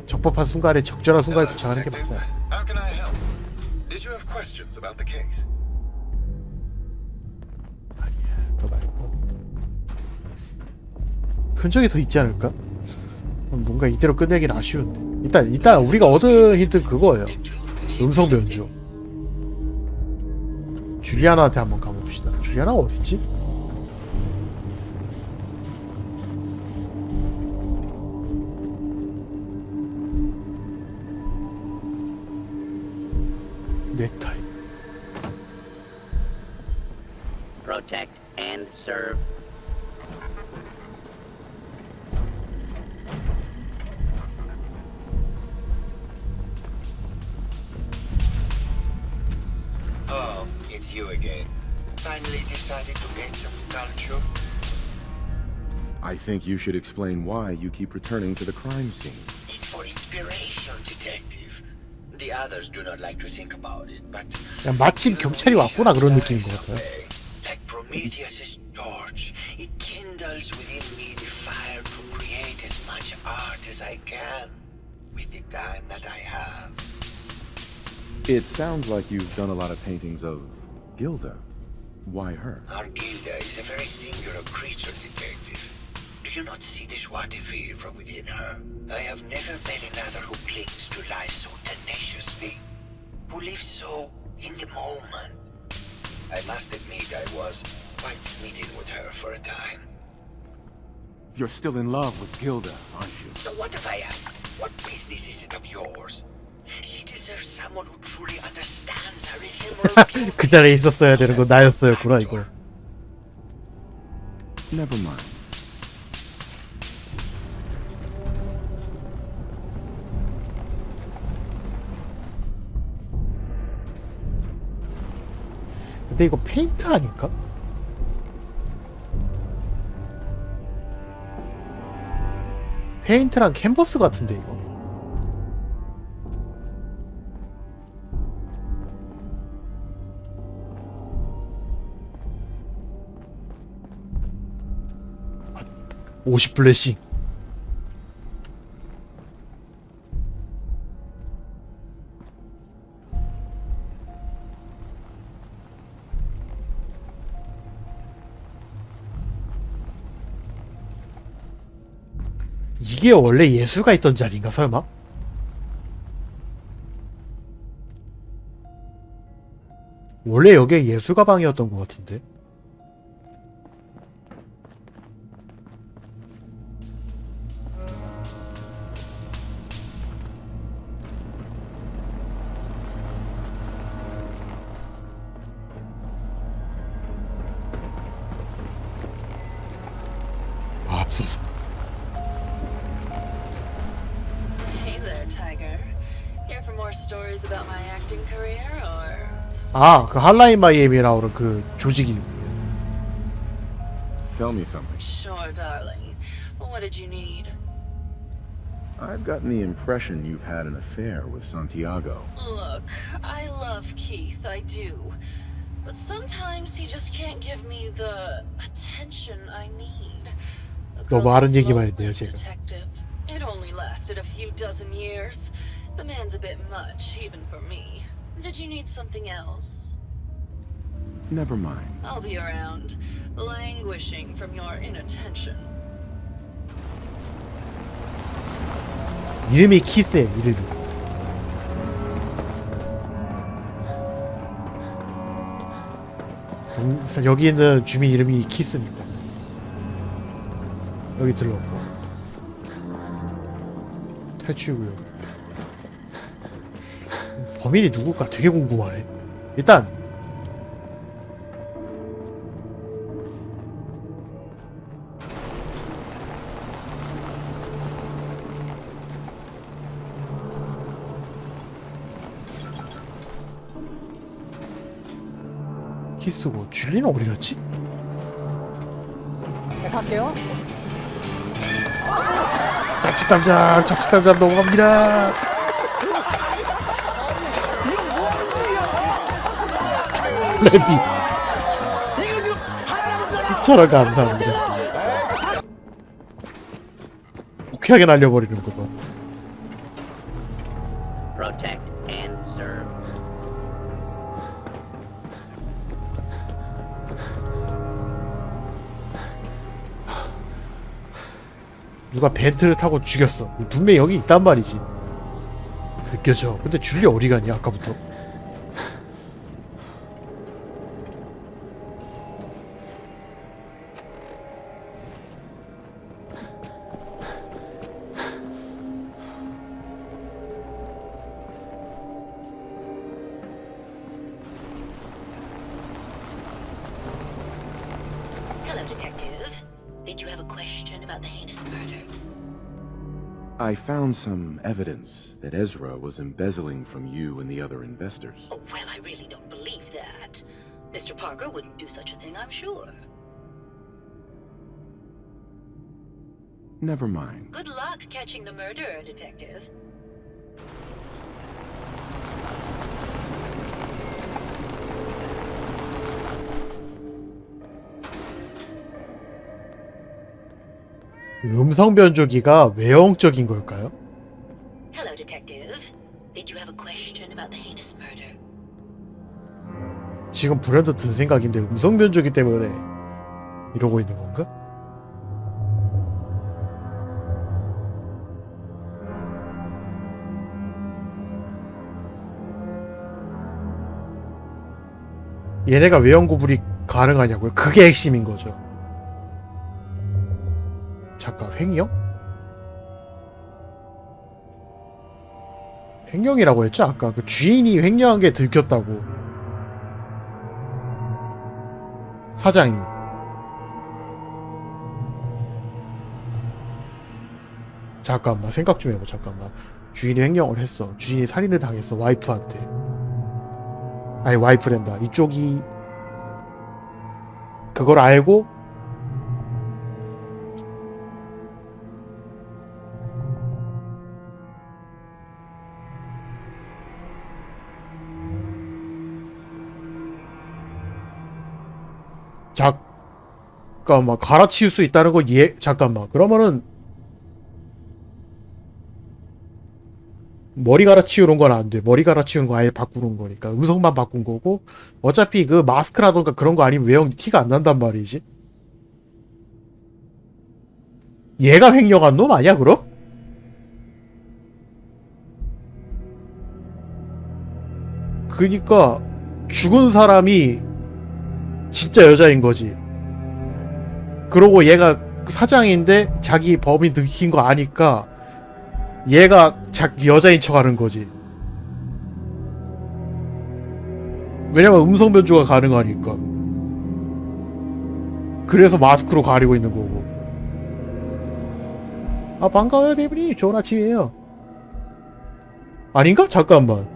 적법한 순간에 적절한 순간에 도착하는 게 맞아요. How can I help? Did you have questions about the case? 아니야, 더 말고. 흔적이 더 있지 않을까? 뭔가 이대로 끝내긴 아쉬운데. 일단 우리가 얻은 힌트는 그거예요. 음성 변조. 줄리아나한테 한번 가봅시다. 줄리아나가 어딨지? 넥타이. Protect and serve. Oh, it's you again. Finally decided to get some culture? I think you should explain why you keep returning to the crime scene. It's for inspiration, detective. The others do not like to think about it, but 야, 마침 경찰이 왔구나 그런 느낌인 것 같아요. like Prometheus's torch, it kindles within me the fire to create as much art as I can with the time that I have. It sounds like you've done a lot of paintings of Gilda. Why her? Our Gilda is a very singular creature, detective. Do you not see the joie de vivre from within her? I have never met another who clings to life so tenaciously, who lives so in the moment. I must admit I was quite smitten with her for a time. You're still in love with Gilda, aren't you? So what if I am? What business is it of yours? She deserves someone who truly understands her ephemeral beauty. 그 자리에 있었어야 되는 건 나였어였구나 이거. Never mind. 근데 이거 페인트 아닐까? 페인트랑 캔버스 같은데 이거. 아, 50 블레싱. 이게 원래 예수가 있던 자리인가 설마? 원래 여기에 예수 가방이었던 것 같은데. 맙소사. 아, 그 할라인 마이애미에 나오는 그 조직이. Tell me something. Sure, darling. What did you need? I've gotten the impression you've had an affair with Santiago. Look, I love Keith, I do. But sometimes he just can't give me the attention I need. 너무 많은 얘기만 했네요, 제가. Detective. It only lasted a few dozen years. The man's a bit much, even for me. Did you need something else? Never mind. I'll be around, languishing from your inattention. 이름이 키스예요, 이름이. 여기 있는 주민 이름이 키스입니다. 여기 들렀고 탈출구요. 범인이 누굴까 되게 궁금하네. 일단 키스고 줄리는 어디 갔지? 네, 갈게요. 자칫담장 넘어갑니다. 플래비 저런 감사합니다. 오케하게 날려버리는 거 봐. Protect and serve. 누가 벤트를 타고 죽였어. 분명히 여기 있단 말이지. 느껴져. 근데 줄리 어디 가니 아까부터? I found some evidence that Ezra was embezzling from you and the other investors. Oh, well, I really don't believe that. Mr. Parker wouldn't do such a thing, I'm sure. Never mind. Good luck catching the murderer, Detective. 음성 변조기가 외형적인 걸까요? Hello, Detective. Did you have a question about the heinous murder? 지금 불현듯 든 생각인데 음성 변조기 때문에 이러고 있는 건가? 얘네가 왜 연구불이 가능하냐고요? 그게 핵심인 거죠. 잠깐, 횡령? 횡령이라고 했죠? 아까 그 주인이 횡령한 게 들켰다고. 사장이. 잠깐만, 생각 좀 해봐. 잠깐만. 주인이 횡령을 했어. 주인이 살인을 당했어. 와이프한테. 아니, 와이프랜다. 이쪽이 그걸 알고 잠깐만, 갈아치울 수 있다는 거 잠깐만, 그러면은 머리 갈아치우는 건 안 돼. 머리 갈아치우는 거 아예 바꾸는 거니까. 음성만 바꾼 거고, 어차피 그 마스크라던가 그런 거 아니면 외형 티가 안 난단 말이지. 얘가 횡령한 놈 아니야 그럼? 그니까 죽은 사람이 진짜 여자인 거지. 그러고 얘가 사장인데 자기 범인 들킨 거 아니까 얘가 자기 여자인 척 하는 거지. 왜냐면 음성 변조가 가능하니까. 그래서 마스크로 가리고 있는 거고. 아, 반가워요 대분이. 좋은 아침이에요. 아닌가? 잠깐만.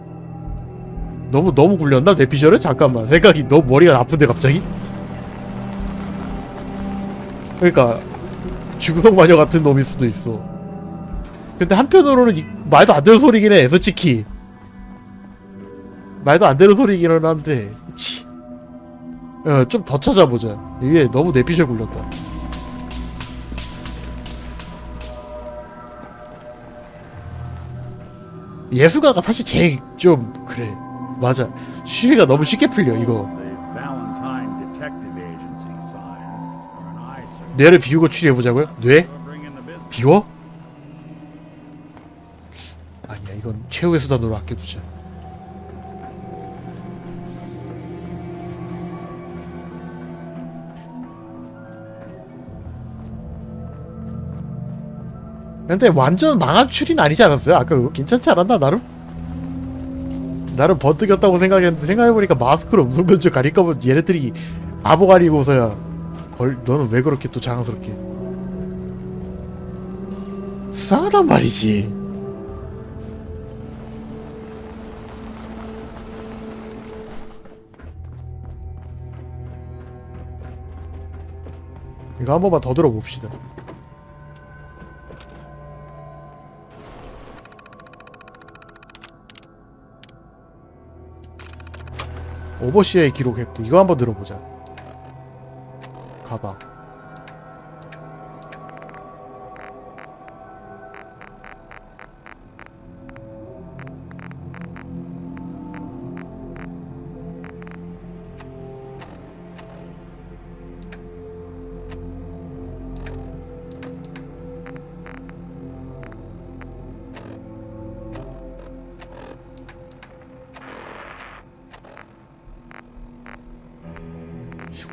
너무 굴렸나? 내 비주얼을? 잠깐만. 생각이 너무 머리가 나쁜데 갑자기? 그러니까 죽성 마녀 같은 놈일 수도 있어. 근데 한편으로는 말도 안 되는 소리긴 해, 솔직히. 말도 안 되는 소리기는 한데, 좀 더 찾아보자. 이게 너무 내 비주얼 굴렸다. 예수가가 사실 제일 좀 그래. 맞아. 추리가 너무 쉽게 풀려 이거. 뇌를 비우고 추리해보자고요? 뇌? 비워? 아니야, 이건 최후의 수단으로 아껴두자. 근데 완전 망한 추리는 아니지 않았어요? 아까 그거 괜찮지 않았나 나름? 나름 버뜩였다고 생각했는데 생각해보니까 마스크로 음성 변조 가릴까 보면 얘네들이 바보 가리고서야 너는 왜 그렇게 또 자랑스럽게. 수상하단 말이지. 이거 한 번만 더 들어봅시다. 오버시에 기록했고 이거 한번 들어보자. 가방.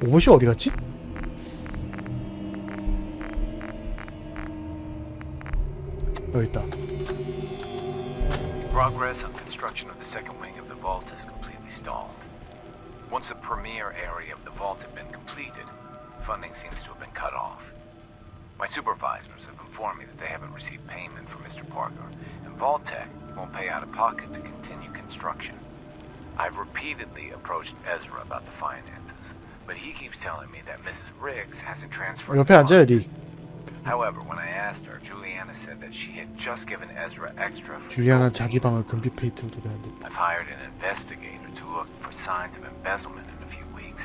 오버시 어디 갔지? 여기 있다. Progress on construction of the second wing of the vault is completely stalled. Once the premier area of the vault had been completed, funding seems to have been cut off. My supervisors have informed me that they haven't received payment from Mr. Parker, and Vault-Tec won't pay out of pocket to continue construction. I've repeatedly approached Ezra about the finances, but he keeps telling me that Mrs. Riggs hasn't transferred. 옆에 앉아요, 리. However, when I asked her, Juliana said that she had just given Ezra extra. 줄리아는 자기 방을 금빛 페인트로 도배한다. I've hired an investigator to look for signs of embezzlement in a few weeks.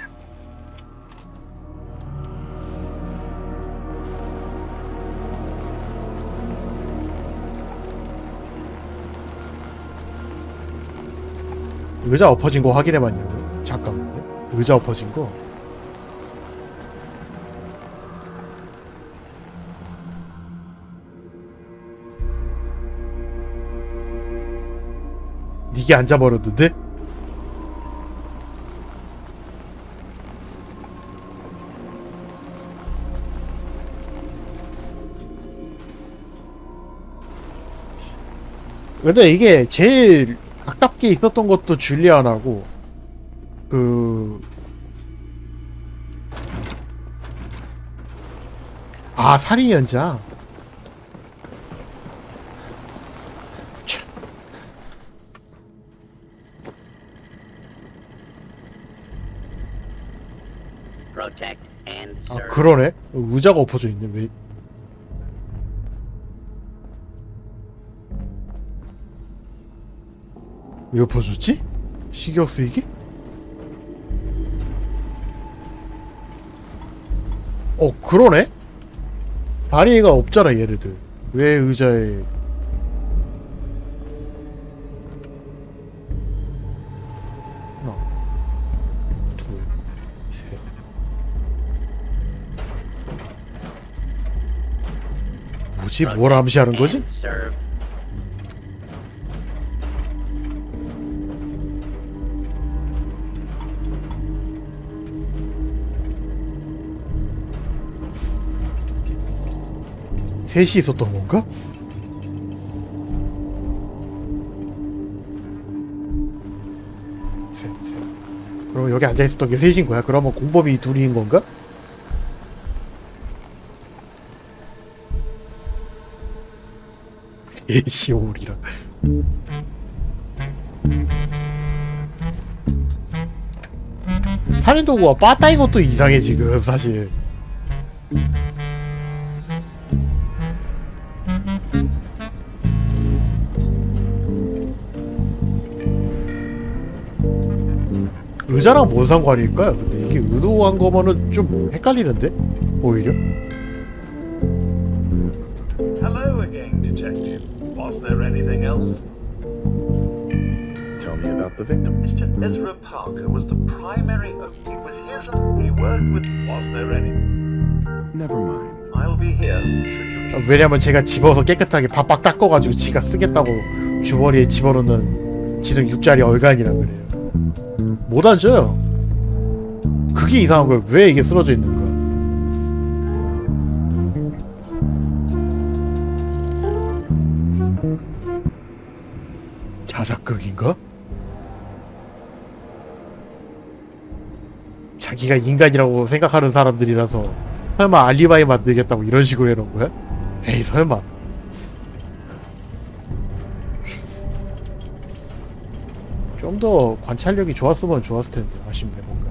의자 엎어진 거 확인해봤냐고요? 잠깐만요. 의자 엎어진 거. 니게 앉아버렸는데? 근데 이게 제일 가깝게 있었던 것도 줄리아나고 살인 현장. Protect and 아 serve. 그러네. 의자가 엎어져 있네. 왜? 왜 엎어졌지? 신경 쓰이게? 그러네? 다리가 없잖아 얘네들. 왜 의자에 하나 둘 셋 뭐지? 뭘 암시하는 거지? And serve. 셋이 있었던 건가? 셋. 그럼 여기 앉아 있었던 게 셋인 거야? 그러면 공범이 둘인 건가? 셋이 오리라. 살인도구가 빠따인 것도 이상해 지금 사실. 의자랑 뭔 상관일까요? 근데 이게 의도한 거면은 좀 헷갈리는데? 오히려? Hello again, Detective. Was there anything else? Tell me about the victim. Mr. Ezra Parker was the primary. It was his. He worked with. Was there any? Never mind. I'll be here. Should you need. 왜냐면 제가 집어서 깨끗하게 밥박 닦아가지고 지가 쓰겠다고 주머니에 집어넣는 지능 6짜리 얼간이라 그래요. 못 앉아요. 그게 이상한 거예요. 왜 이게 쓰러져 있는 거야? 자작극인가? 자기가 인간이라고 생각하는 사람들이라서 설마 알리바이 만들겠다고 이런 식으로 해놓은 거야? 에이 설마. 좀 더 관찰력이 좋았으면 좋았을 텐데 아쉽네 뭔가.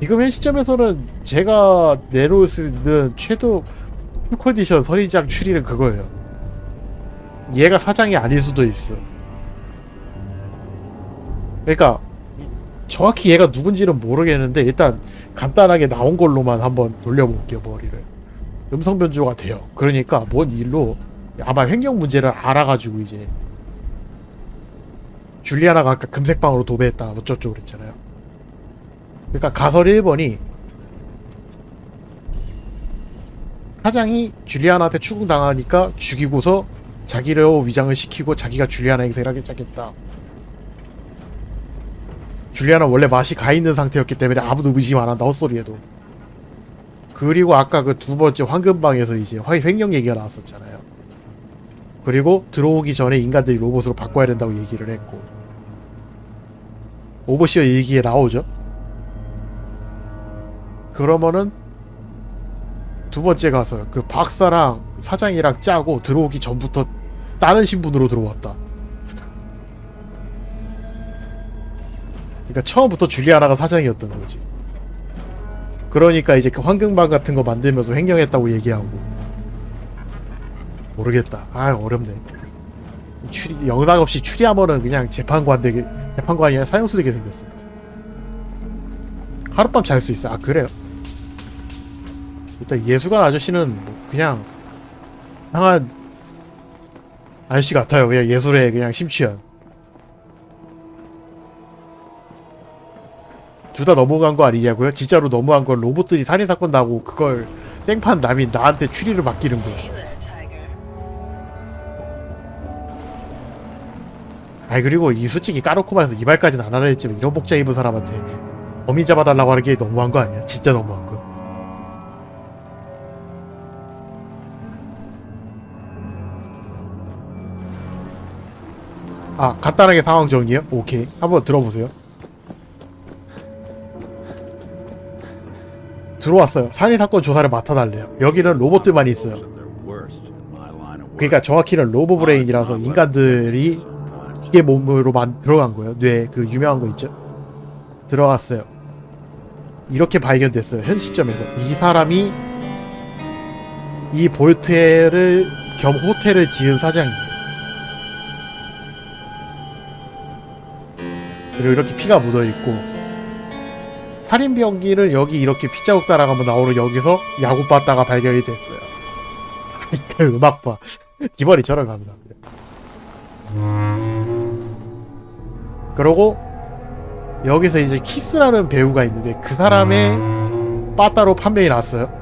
지금 현 시점에서는 제가 내놓을 수 있는 최도 풀컨디션 선인장 추리는 그거예요. 얘가 사장이 아닐 수도 있어. 그러니까 정확히 얘가 누군지는 모르겠는데 일단 간단하게 나온 걸로만 한번 돌려볼게요 머리를. 음성 변조가 돼요. 그러니까 뭔 일로 아마 횡령 문제를 알아가지고 이제 줄리아나가 아까 금색방으로 도배했다 어쩌고 그랬잖아요. 그러니까 가설 1번이 사장이 줄리아나한테 추궁당하니까 죽이고서 자기를 위장을 시키고 자기가 줄리아나 행세를 하기 시작했다. 줄리아나 원래 맛이 가있는 상태였기 때문에 아무도 의심 안 한다 헛소리해도. 그리고 아까 그 두 번째 황금방에서 이제 횡령 얘기가 나왔었잖아요. 그리고 들어오기 전에 인간들이 로봇으로 바꿔야 된다고 얘기를 했고 오버시어 얘기에 나오죠. 그러면은 두 번째 가서 그 박사랑 사장이랑 짜고 들어오기 전부터 다른 신분으로 들어왔다. 그러니까 처음부터 줄리아나가 사장이었던 거지. 그러니까 이제 그 황금방 같은 거 만들면서 횡령했다고 얘기하고. 모르겠다. 아 어렵네. 영상 없이 추리하면은 그냥 재판관이 아니라 사형수 되게 생겼어. 하룻밤 잘 수 있어. 아 그래요? 일단 예수관 아저씨는 뭐 그냥 이상한 아저씨 같아요. 그냥 예술에 그냥 심취한. 둘 다 넘어간 거 아니냐고요? 진짜로 넘어간 건 로봇들이 살인사건 나고 그걸 생판 남이 나한테 추리를 맡기는 거야. 아이 그리고 이 솔직히 까놓고 말해서 이 말까지는 안 하려 했지만 이런 복장 입은 사람한테 범인 잡아달라고 하는 게 너무한 거 아니야? 진짜 너무한 거. 아, 간단하게 상황 정리요? 오케이. 한번 들어보세요. 들어왔어요. 살인사건 조사를 맡아달래요. 여기는 로봇들만 있어요. 그러니까 정확히는 로보브레인이라서 인간들이 기계 몸으로 들어간 거예요. 뇌, 그 유명한 거 있죠? 들어갔어요. 이렇게 발견됐어요. 현 시점에서. 이 사람이 이 볼트를 겸 호텔을 지은 사장이에요. 그리고 이렇게 피가 묻어있고, 살인병기를 여기 이렇게 피자국 따라가면 나오는 여기서 야구봤다가 발견이 됐어요. 그 음악 봐. 기버리처럼 갑니다. 그러고 여기서 이제 키스라는 배우가 있는데 그 사람의 빠따로 판명이 났어요.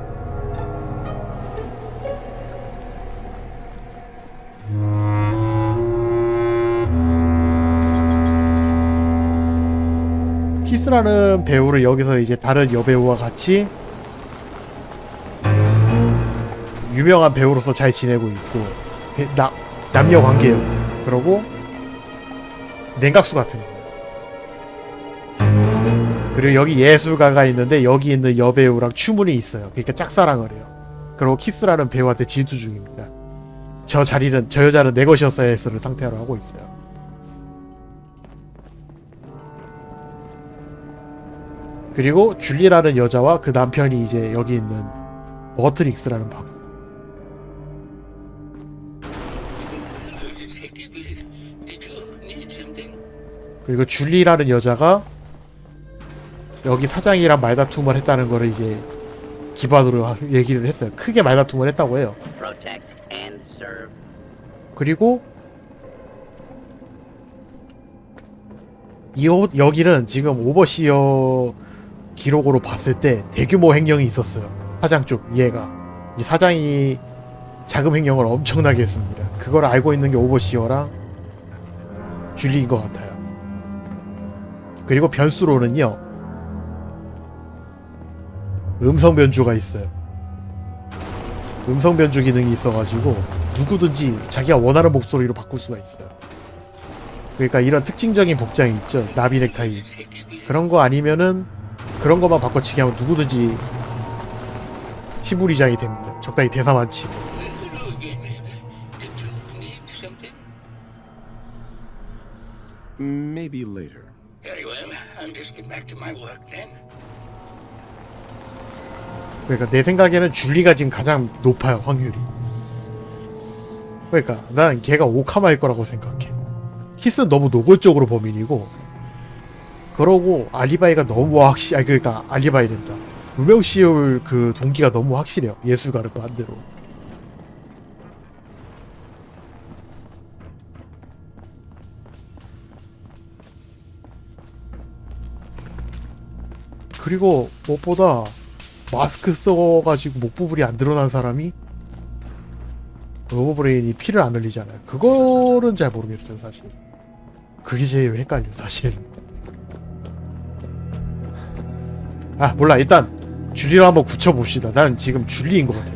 키스라는 배우를 여기서 이제 다른 여배우와 같이 유명한 배우로서 잘 지내고 있고 남녀 관계예요. 그러고 냉각수 같은 거. 그리고 여기 예술가가 있는데 여기 있는 여배우랑 추문이 있어요. 그러니까 짝사랑을 해요. 그리고 키스라는 배우한테 질투 중입니다. 저 여자는 내 것이었어야 했어를 상태로 하고 있어요. 그리고 줄리라는 여자와 그 남편이 이제 여기 있는 버트릭스라는 박사. 그리고 줄리라는 여자가 여기 사장이랑 말다툼을 했다는 거를 이제 기반으로 얘기를 했어요. 크게 말다툼을 했다고 해요. 그리고 여기는 지금 오버시어 기록으로 봤을 때 대규모 횡령이 있었어요. 사장 쪽 이해가. 이 사장이 자금 횡령을 엄청나게 했습니다. 그걸 알고 있는 게 오버시어랑 줄리인 것 같아요. 그리고 변수로는요, 음성 변조가 있어요. 음성 변조 기능이 있어가지고 누구든지 자기가 원하는 목소리로 바꿀 수가 있어요. 그러니까 이런 특징적인 복장이 있죠. 나비 넥타이 그런 거 아니면은 그런 것만 바꿔치기 하면 누구든지 시부리장이 됩니다. 적당히 대사만 치고. Maybe later. Very well. I'll just get back to my work then. 그러니까 내 생각에는 줄리가 지금 가장 높아요, 확률이. 그러니까 난 걔가 오카마일 거라고 생각해. 키스는 너무 노골적으로 범인이고, 그러고 알리바이가 너무 그러니까 알리바이 된다. 무명 씌울 그 동기가 너무 확실해요. 예술가를 반대로. 그리고 무엇보다 마스크 써가지고 목 부분이 안 드러난 사람이 로보브레인이 피를 안 흘리잖아요. 그거는 잘 모르겠어요, 사실. 그게 제일 헷갈려, 사실. 아, 몰라. 일단 줄리로 한번 굳혀봅시다. 난 지금 줄리인 것 같아.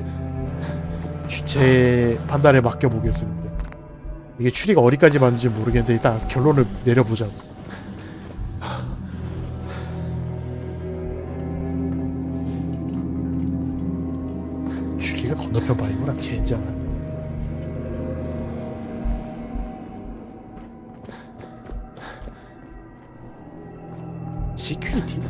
제 판단에 맡겨보겠습니다. 이게 추리가 어디까지 맞는지 모르겠는데 일단 결론을 내려보자고. 줄리가 건너편 바이브랑 젠장. 시큐리티?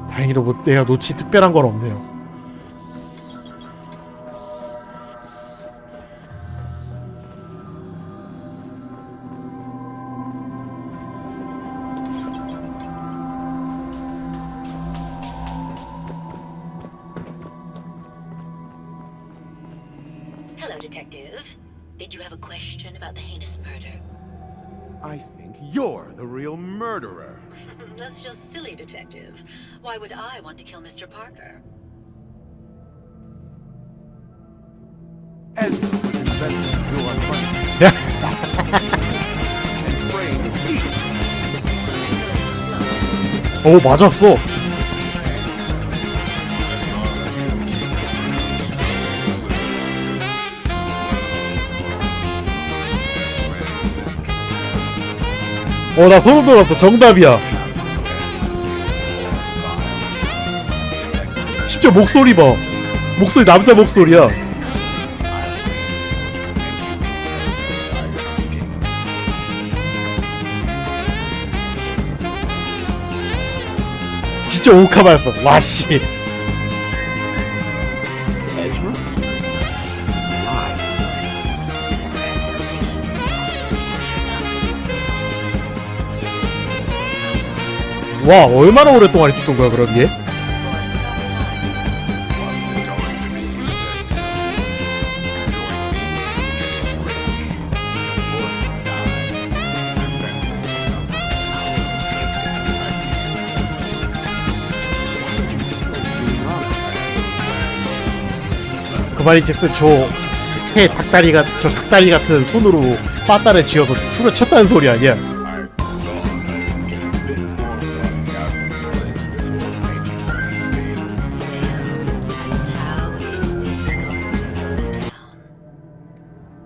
다행히도 뭐 내가 놓치 특별한 건 없네요. Hello, Detective. Did you have a question about the heinous murder? I think you're the real murderer. That's just silly, Detective. Why would I want to kill Mr. Parker? Ezra was 오, 맞았어. 나 소름 돋았어. 정답이야. 심지어 목소리 봐. 목소리 남자 목소리야. 진짜 오카마였어. 와씨. 와, 얼마나 오랫동안 있었던 거야 그럼 얘? 그 말인즉슨 저 닭다리 같은 손으로 빠따를 쥐어서 후려쳤다는 소리 아니야?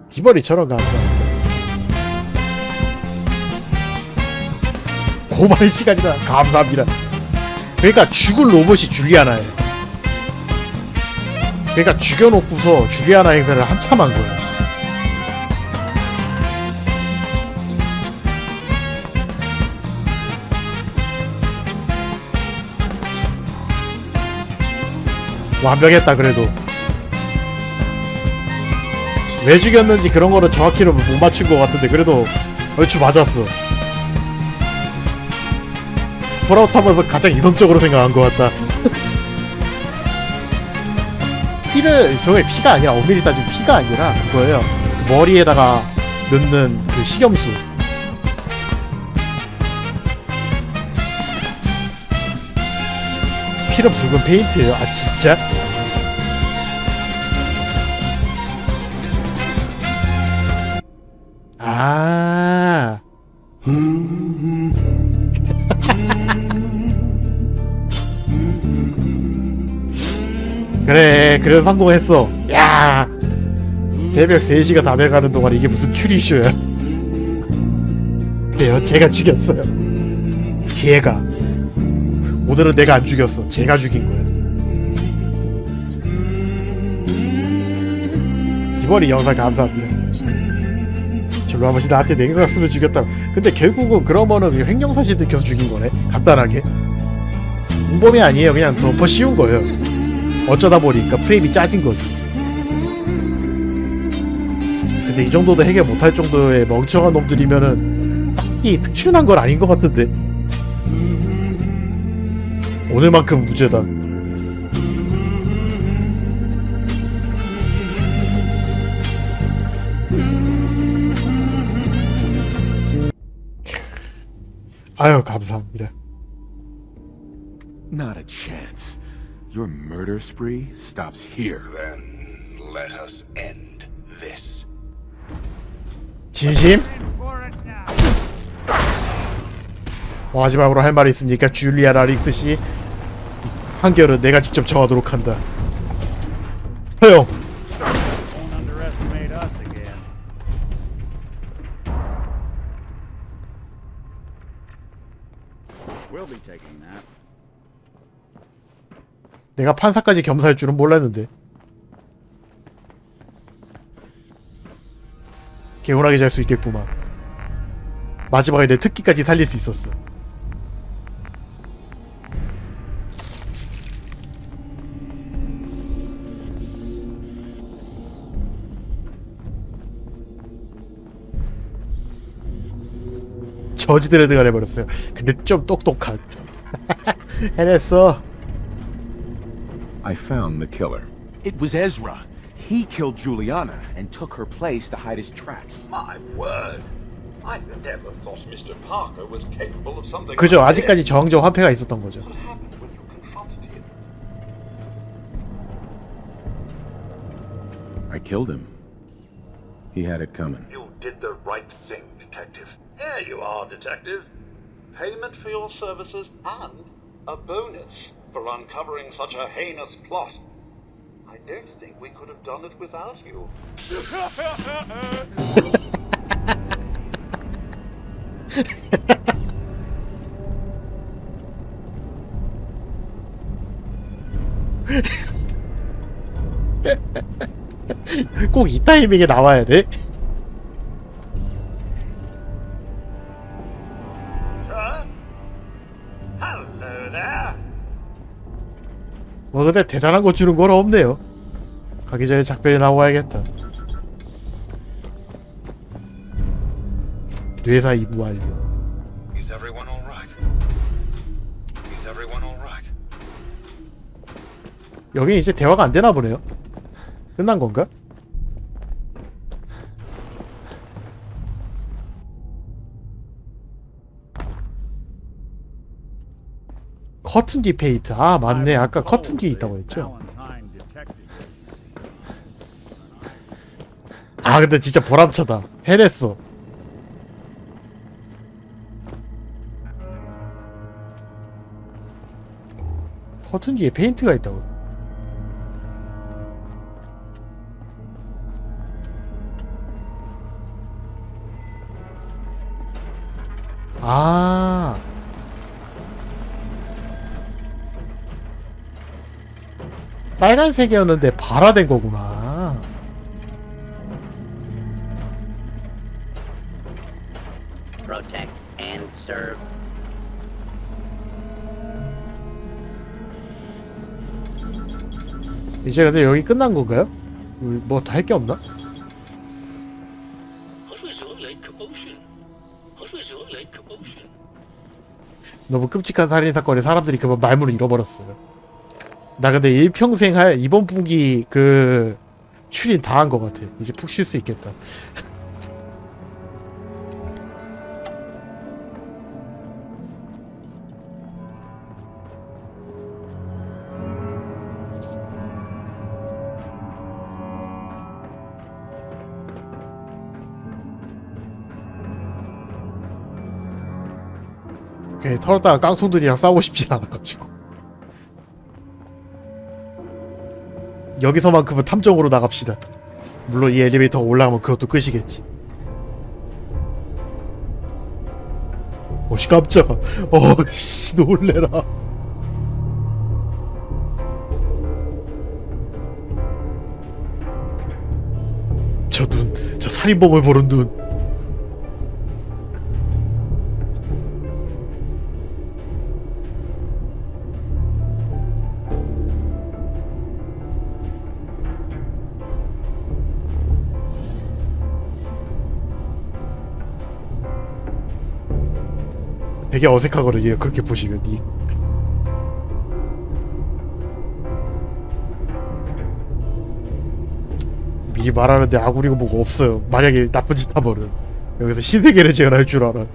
기벌이처럼 감사합니다. 고발의 시간이다. 감사합니다. 그러니까 죽을 로봇이 줄리아나예요. 그러니까 죽여놓고서 줄리아나 행사를 한참 한 거야. 완벽했다 그래도. 왜 죽였는지 그런 거를 정확히는 못 맞춘 것 같은데 그래도 얼추 맞았어. 폴아웃 하면서 가장 이성적으로 생각한 것 같다. 저게 피가 아니라, 엄밀히 따지면 피가 아니라 그거예요. 머리에다가 넣는 그 식염수. 피는 붉은 페인트예요. 아 진짜? 아. 그래, 그래서 성공했어. 야, 새벽 3시가 다 돼가는 동안 이게 무슨 큐리쇼야. 그래요, 제가 죽였어요. 제가. 오늘은 내가 안 죽였어. 제가 죽인 거야. 이번에 영상 감사합니다. 저로 한 번씩 나한테 냉각수를 죽였다고. 근데 결국은 그러면은 횡령사실 들켜서 죽인 거네. 간단하게. 공범이 아니에요. 그냥 덮어 씌운 거예요. 어쩌다 보니까 프레임이 짜진 거지. 근데 이 정도도 해결 못할 정도의 멍청한 놈들이면은 딱히 특출난 건 아닌 것 같은데. 오늘만큼 무죄다. 아유, 감사합니다. Not a chance. Your murder spree stops here. Then let us end this. 진심? 마지막으로 할 말이 있습니까? 줄리아나 릭스 씨. 판결은 내가 직접 정하도록 한다. 허용. Don't underestimate us again. We'll be taking that. 내가 판사까지 겸사할 줄은 몰랐는데. 개운하게 잘 수 있겠구만. 마지막에 내 특기까지 살릴 수 있었어. 저지드레드가 돼버렸어요. 근데 좀 똑똑한. 해냈어. I found the killer. It was Ezra. He killed Juliana and took her place to hide his tracks. My word. I never thought Mr. Parker was capable of something. 그죠. 아직까지 저항적 화폐가 있었던 거죠. What happened when you confronted him? I killed him. He had it coming. You did the right thing, Detective. Here you are, Detective. Payment for your services and a bonus for uncovering such a heinous plot. I don't think we could have done it without you. 꼭 이 타이밍에 나와야 돼? 뭐 근데 대단한 거 주는 건 없네요. 가기 전에 작별이 나와야겠다. 뇌사 이부 완료. Is everyone all right? Is everyone all right? 여긴 이제 대화가 안 되나 보네요. 끝난 건가? 커튼 뒤 페이트. 아 맞네. 아까 커튼 뒤에 있다고 했죠. 아 근데 진짜 보람차다. 해냈어. 커튼 뒤에 페인트가 있다고. 아 빨간색이었는데 발화된 거구나. Protect and serve. 이제 근데 여기 끝난 건가요? 뭐 다 할 게 없나? What was all that commotion? What was all that commotion? 너무 끔찍한 살인사건에 사람들이 그만 말문을 잃어버렸어요. 나 근데 일평생 할 이번 분기 그 출인 다 한 것 같아. 이제 푹 쉴 수 있겠다. 오케이, 털었다가 깡통들이랑 싸우고 싶진 않아가지고 여기서만큼은 탐정으로 나갑시다. 물론 이 엘리베이터가 올라가면 그것도 끝이겠지. 어씨 깜짝아. 어씨 놀래라. 저 눈, 저 살인범을 보는 눈. 되게 어색하거든요. 그렇게 보시면 이 미리 말하는데 아구리고 뭐가 없어요. 만약에 나쁜 짓 하면은 여기서 신세계를 재현할 줄 알아.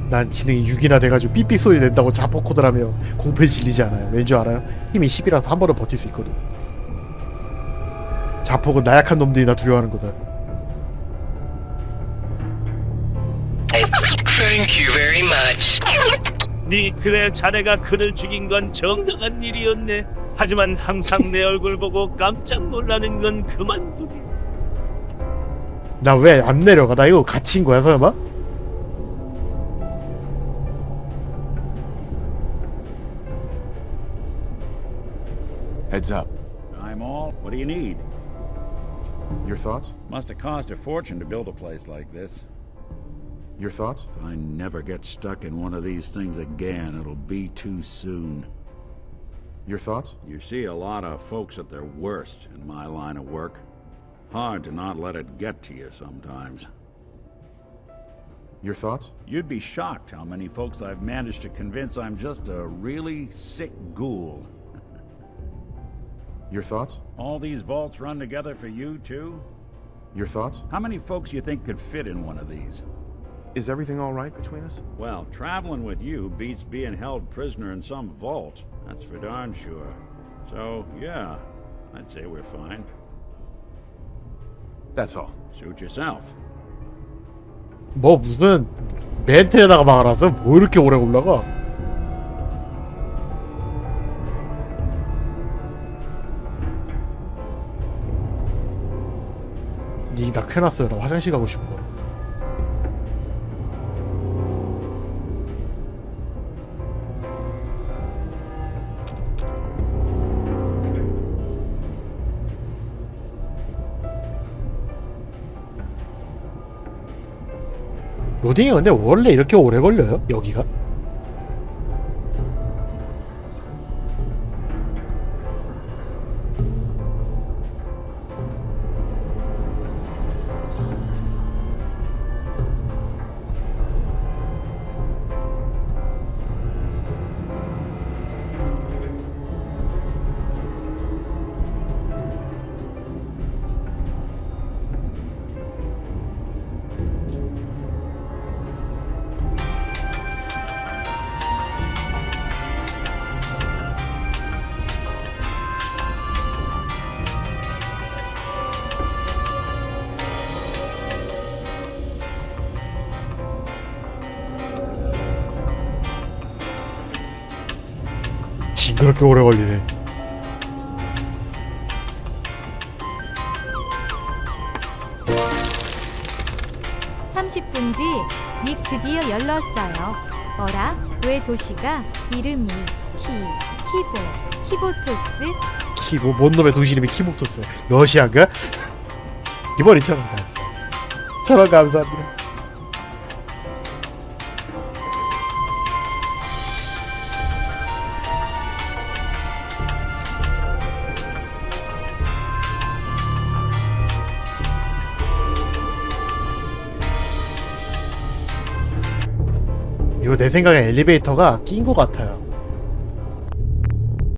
난 지능이 6이나 돼가지고 삐삐 소리 낸다고 자포코드라며 공포에 질리지 않아요. 왠 줄 알아요? 힘이 10이라서 한 번은 버틸 수 있거든. 자폭은 나약한 놈들이나 두려워하는 거다. Thank you very much. 네 그래 자네가 그를 죽인 건 정당한 일이었네. 하지만 항상 내 얼굴 보고 깜짝 놀라는 건 그만두게. 나 왜 안 내려가? 나 이거 갇힌 거야 설마? Heads up. I'm all. What do you need? Your thoughts? Must have cost a fortune to build a place like this. Your thoughts? If I never get stuck in one of these things again, it'll be too soon. Your thoughts? You see a lot of folks at their worst in my line of work. Hard to not let it get to you sometimes. Your thoughts? You'd be shocked how many folks I've managed to convince I'm just a really sick ghoul. Your thoughts? All these vaults run together for you, too? Your thoughts? How many folks you think could fit in one of these? Is everything all right between us? Well, traveling with you beats being held prisoner in some vault. That's for darn sure. So, yeah, I'd say we're fine. That's all. Suit yourself. 뭐 무슨 멘트에다가 막아놨어? 뭐 이렇게 오래 올라가? 니 나 켜놨어요. 나 화장실 가고 싶어. 로딩이 근데 원래 이렇게 오래 걸려요? 여기가? 그렇게 오래 걸리네. (30분) 뒤 닉 드디어 열렀어요. 어라? 왜 도시가 이름이 키보토스? 뭔 놈의 도시 이름이 키보토스? 러시아인가? 이번에 2,000원 감사. 1,000원 감사합니다. 이거 내 생각엔 엘리베이터가 낀 것 같아요.